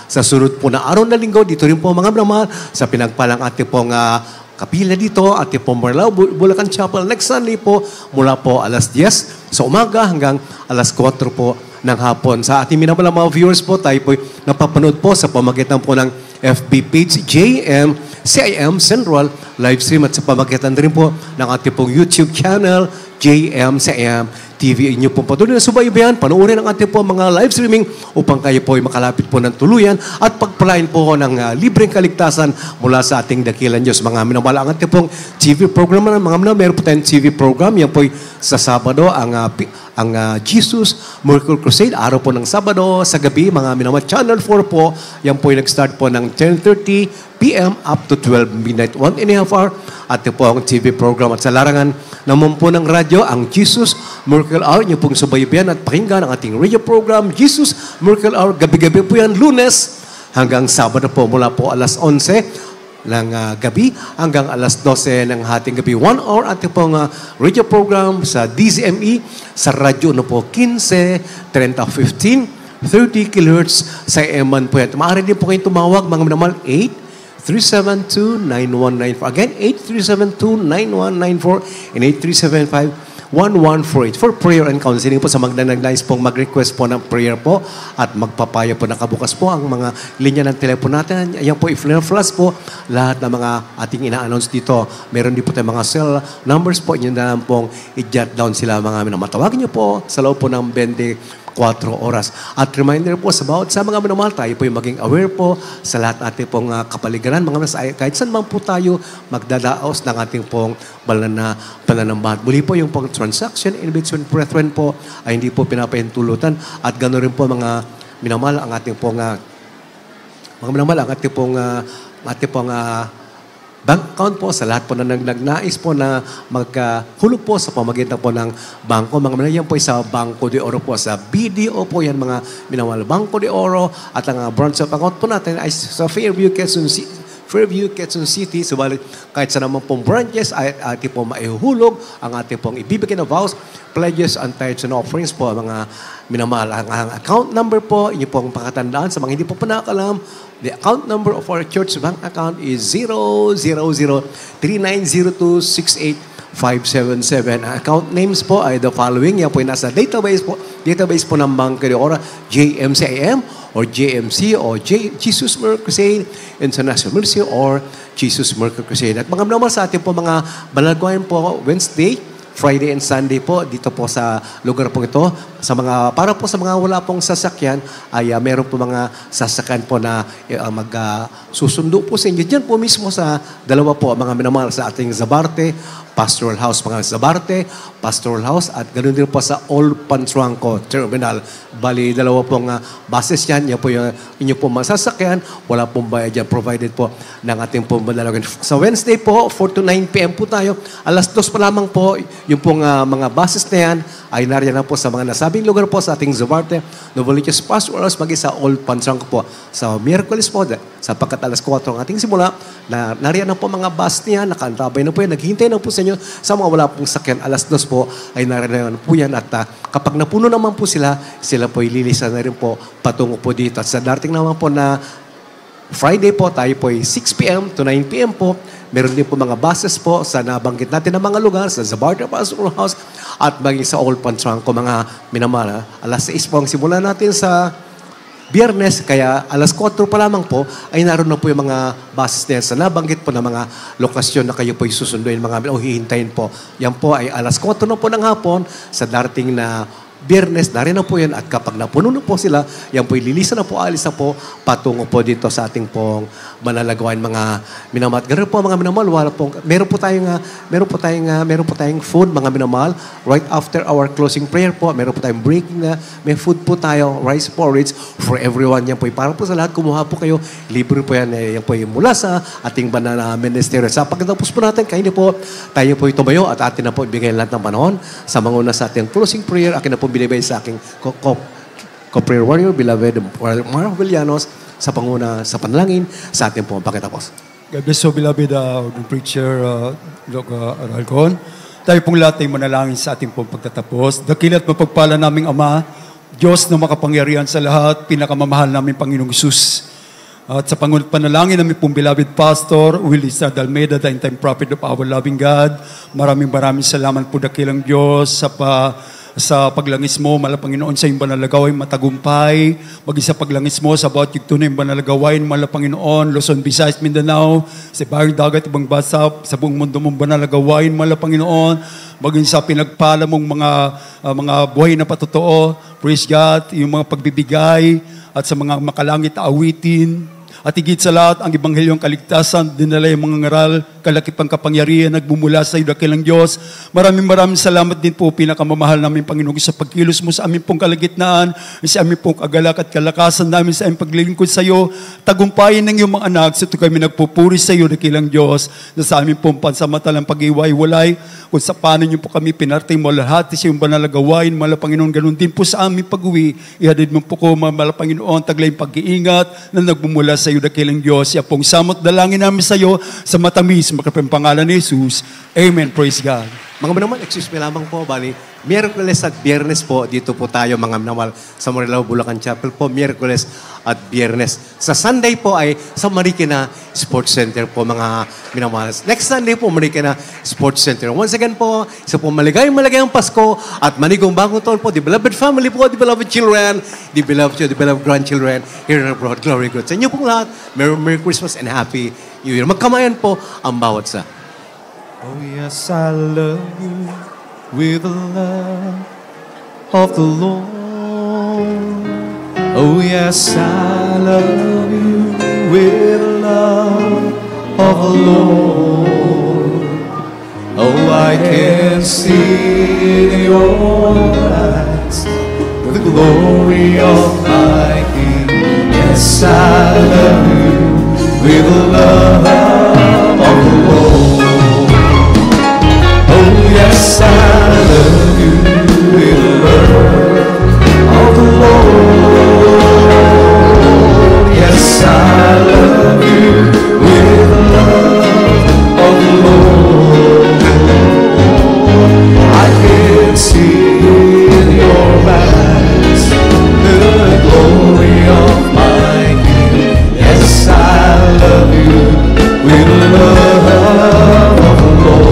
sa sunod po na araw na linggo, dito rin po, mga minamahal, sa pinagpalang ating pong kapila dito at po Morilao, Bulacan Chapel. Next Sunday po, mula po alas 10 sa umaga hanggang alas 4 po ng hapon. Sa ating minamahal mga viewers po, tayo po napapanood po sa pamagitan po ng FB page JM CIM Central live stream at sa pamagitan rin po ng ating pong YouTube channel JM CIM TV. Inyo po patuloy na subaybayan, panoorin ang ating po mga live streaming upang kayo po ay makalapit po ng tuluyan at pagpalain po ng libreng kaligtasan mula sa ating dakilan Diyos. Mga minamahal, ang ating pong TV program na mga minamahal, meron po tayong TV program. Yan po sa Sabado, ang Jesus Miracle Crusade, araw po ng Sabado sa gabi, mga minamahal. Channel 4 po, yan po yung nag-start po ng 10:30 p.m. up to 12 midnight, 1.5 hour. At po ang TV program at sa larangan naman po ng radyo, ang Jesus Miracle Hour. Inyo pong subaybayan at pakinggan ang ating radio program, Jesus Miracle Hour. Gabi-gabi po yan, Lunes hanggang Sabado po, mula po alas 11 ng gabi hanggang alas 12 ng hating gabi. 1 hour ating pong radio program sa DZME, sa radyo na po 15, 30, 15, 30 kHz sa M1 po yan. Maaari din po kayong tumawag, mga minamahal, 8-372-9194. Again, 8-372-9194 and 8-375-1148 for prayer and counseling po sa magdanagnais pong mag-request po ng prayer po at magpapaya po nakabukas po ang mga linya ng telepono natin. Ayan po, i-flash po lahat ng mga ating ina-announce dito. Meron din po tayong mga cell numbers po. Inyo na lang pong i-jot down sila mga matawagin nyo po sa loob po ng 24 oras. At reminder po sa bawat sa mga minamahal, tayo po yung maging aware po sa lahat natin pong kapaligiran. Kahit saan man po tayo magdadaos ng ating pong pananambahan. Muli po yung pong transaction in between brethren po ay hindi po pinapahintulutan. At gano'n rin po mga minamahal ang ating pong mga minamahal ang ating pong bank account po sa lahat po na nagnais po na magkahulog po sa pamagitan po ng bangko. Mga minamahal, yan po sa Banco de Oro po. Sa BDO po yan, mga minamahal, Banco de Oro. At ang branch of account po natin ay sa Fairview, Quezon City. Subalit kahit sa naman pong branches ay ating po maihuhulog ang ating pong ibibigay na vows, pledges, and tithes and offerings po, mga minamahal. Ang account number po, inyo pong pakatandaan sa mga hindi po nakakalam. The account number of our church bank account is 00039026857. Ang account names po ay the following. Yan po yung nasa database po ng Banco de Oro, JMCIM or JMC or Jesus Miracle Crusade, International Mercy or Jesus Miracle Crusade. At mga minamahal sa ating po mga banalagawan po, Wednesday, Friday and Sunday po, dito po sa lugar po ito. Para po sa mga wala pong sasakyan, ay meron po mga sasakyan po na magsusundo po sa inyo. Diyan po mismo sa dalawa po, mga minamahal, sa ating Zabarte, Pastoral House, mga Zabarte, Pastoral House, at ganoon din po sa Old Pantruangco Terminal. Bali, dalawa pong buses yan. Yan po yung inyo po masasakyan. Wala pong bayad yan. Provided po ng ating pong banalagan. Sa Wednesday po, 4 to 9 p.m. po tayo. Alas 2 pa lamang po, yung pong mga buses na yan ay nariyan na po sa mga nasabing lugar po sa ating Zabarte, Novaliches, Pastoral House, maging sa Old Pantruangco po. Sa Miyerkules po, sapagkat alas 4 ang ating simula, nariyan na po mga bus niya, nakaantabay na po yan, naghihintay na po sa inyo. Sa mga wala pong sakyan, alas 2 po ay nariyan po yan. At kapag napuno naman po sila po ililisan na rin po patungo po dito. At sa darating naman po na Friday po, tayo po ay 6 p.m. to 9 p.m. po. Meron din po mga buses po sa nabanggit natin na mga lugar, sa Zabarta Pastoral House, at maging sa Old Pantranco, mga minamana. Alas 6 po ang simula natin sa Biyernes, kaya alas 4 pa lamang po, ay naroon na po yung mga buses din sa nabanggit po na mga lokasyon na kayo po susunduin, mga o hihintayin po. Yan po ay alas 4 na po ng hapon sa darating na Biyernes, narin na po yan. At kapag napuno na po sila, yan po ililisan na po, alis na po, patungo po dito sa ating pong manlalagawan mga minamahal. Ganun po mga minamahal, meron po tayong food, mga minamahal. Right after our closing prayer po, meron po tayong breaking na, may food po tayo, rice porridge for everyone. Yan po, para po sa lahat, kumuha po kayo. Libre po yan, yan po yung mula sa ating banana ministeryo. Sa pagkatapos po natin, kayo po, tayo po tumayo at atin na po ibigay lahat ng panahon sa manguna sa ating closing prayer. Akin na po binibay sa aking co-prayer warrior, beloved Mar Villanos, sa panguna sa panalangin sa ating pong pagkatapos. God bless you, beloved preacher Doc Aralcon. Tayo pong lahat ay manalangin sa ating pong pagtatapos. Dakila at mapagpala naming Ama, Diyos na makapangyarihan sa lahat, pinakamamahal namin Panginoong Isus. At sa pangunat panalangin namin pong beloved Pastor Willie Estrada Almeida, the end-time prophet of our loving God. Maraming salamat po dakilang Diyos sa paglangis mo, mala Panginoon, sa iyong banalagawain matagumpay, maging sa paglangis mo sa bawat yugto na iyong banalagawain, mala Panginoon, Luzon, Visayas, Mindanao, sa Bayang Dagat, ibang bansa, sa buong mundo mong banalagawain, mala Panginoon, maging sa pinagpala mong mga buhay na patotoo, praise God, yung mga pagbibigay, at sa mga makalangit na awitin, at higit sa lahat, ang Ebanghelyong kaligtasan, dinala yung mga ngaral, kalakipang kapangyarihan, nagmumula sa iyo, dakilang Diyos. Maraming salamat din po, pinakamamahal namin Panginoon, sa pagkilos mo sa aming pong kalagitnaan, sa aming pong kagalak at kalakasan namin, sa aming paglilingkod sa iyo, tagumpayin ng iyong mga anak, sa ito kami nagpupuri sa iyo, dakilang Diyos, na sa aming pong pansamantalang pag-iway-walay, kung sa paano niyo po kami pinarting mo lahat, sa iyong banalagawain, mala Panginoon, ganun din po sa aming pag-uwi, ihatid mo po ko, mala Panginoon, taglay pag-iingat, na nagmumula sa iyo, dakilang Diyos. Siya pong samot dalangin namin sa iyo sa matamis, makapang pangalan ni Jesus. Amen. Praise God. Mga minamahal, excuse me lamang po, bali, Miyerkules at Biyernes po, dito po tayo mga minamahal sa Marilao, Bulacan Chapel po, Miyerkules at Biyernes. Sa Sunday po ay sa Marikina Sports Center po, mga minamahal. Next Sunday po, Marikina Sports Center. Once again po, isa po maligayang Pasko at manigong bagong taon po, the beloved family po, the beloved children, the beloved grandchildren here and abroad. Glory God. Sa inyo pong lahat, Merry Christmas and Happy New Year. Magkamayan po ang bawat sa. Oh yes, I love you with the love of the Lord. Oh yes, I love you with the love of the Lord. Oh, I can see in your eyes the glory of my King. Yes, I love you with the love of the Lord. Oh, yes, I love you with the love of the Lord. Yes, I love you with the love of the Lord. I can see in your eyes the glory of my King. Yes, I love you with the love of the Lord.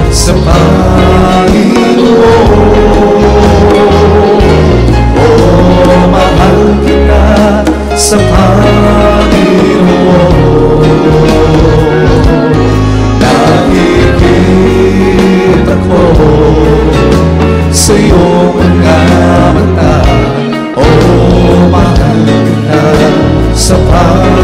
Sa Panginoon, oh, mahal kita sa Panginoon. Nakikita ko sa iyong mga mata, oh, mahal kita sa Panginoon.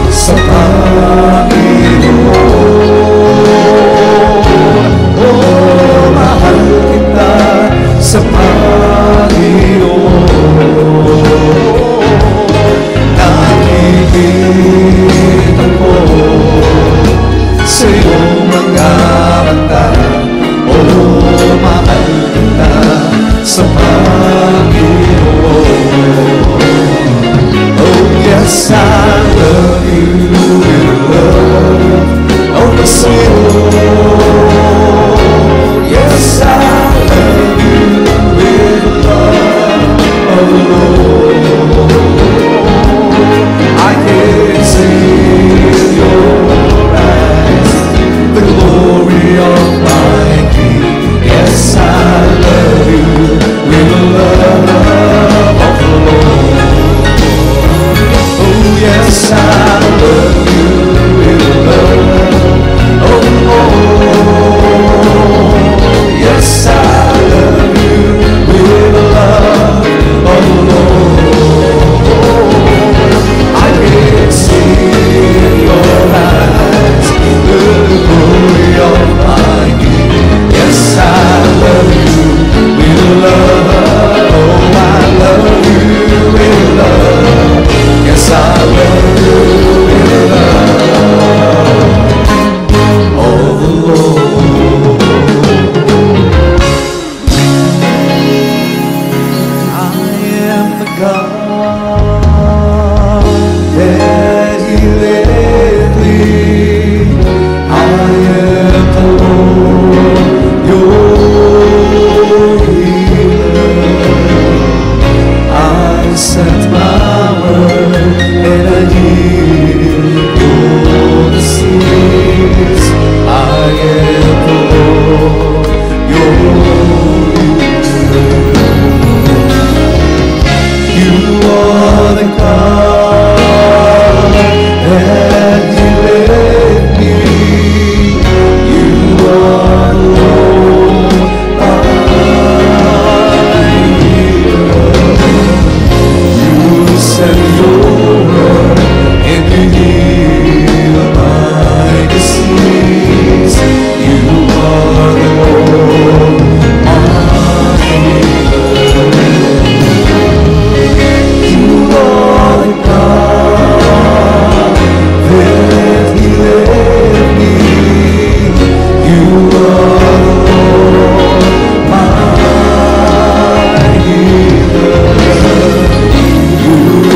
Sa Panginoon, oh, mahal kita sa Panginoon. Nakikita ko sa iyong mga mata, oh, mahal kita sa Panginoon. Oh, yes, I love you with love of the Lord.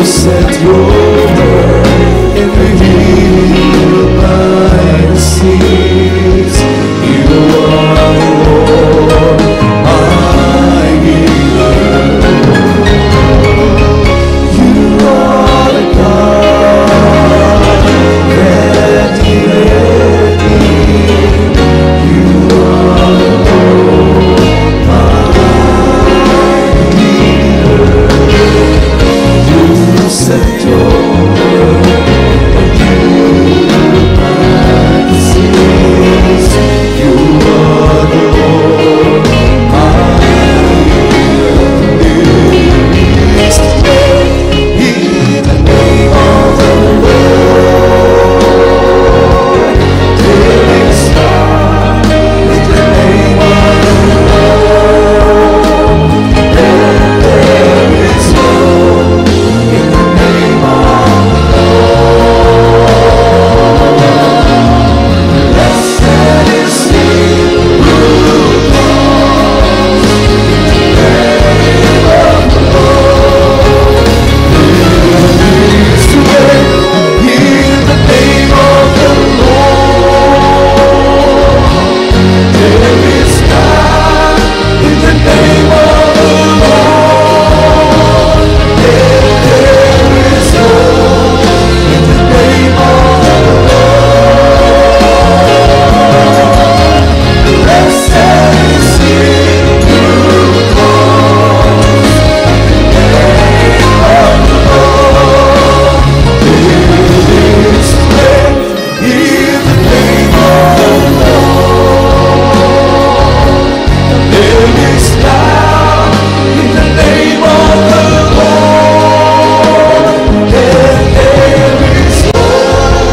sent your word and healed my disease. You are the Lord, my healer. You are the God that healed me. You are the Lord, my healer. You sent your word and healed my disease. You are the Lord, my healer. Release today in the name of the Lord. There is power in the name of the Lord. And there is hope in the name of the Lord. Blessed is he who comes in the name of the Lord. Release today in the name of the Lord. There is power in the name of the Lord. There is hope in the name of the Lord. Blessed is he who comes in the name of the Lord. Release today in the name of the Lord. There is power in the name of the Lord. There is hope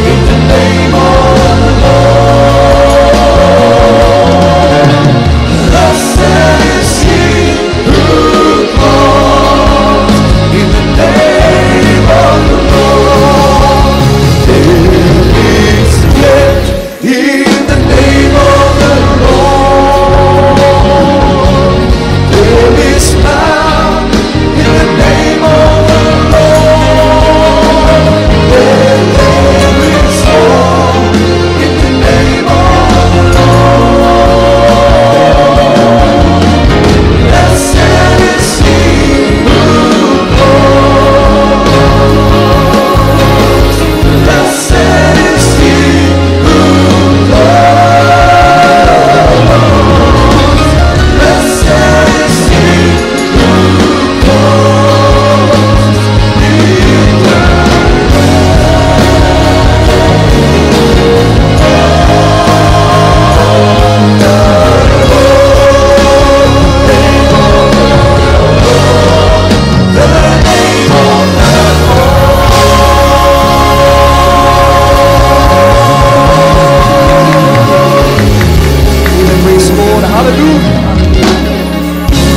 in the name of the Lord. Blessed is he who comes in the name of the Lord. There is strength in the name of the Lord. There is power in the name of the Lord. There is hope in the name of the Lord. Blessed is he who comes. Blessed is he who comes. Blessed is he who comes in the Praise the Lord. Hallelujah.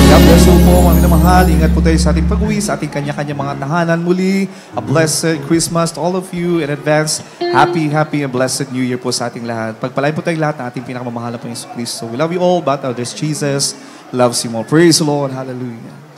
God bless you po, mga minamahal. Ingat po tayo sa ating pag-uwi, sa ating kanya-kanya mga tahanan muli. A blessed Christmas to all of you. In advance, happy and blessed New Year po sa ating lahat. Pagpalain po tayong lahat ng ating pinakamamahal na po Yesu Cristo. We love you all, but our dear Jesus loves you more. Praise the Lord. Hallelujah.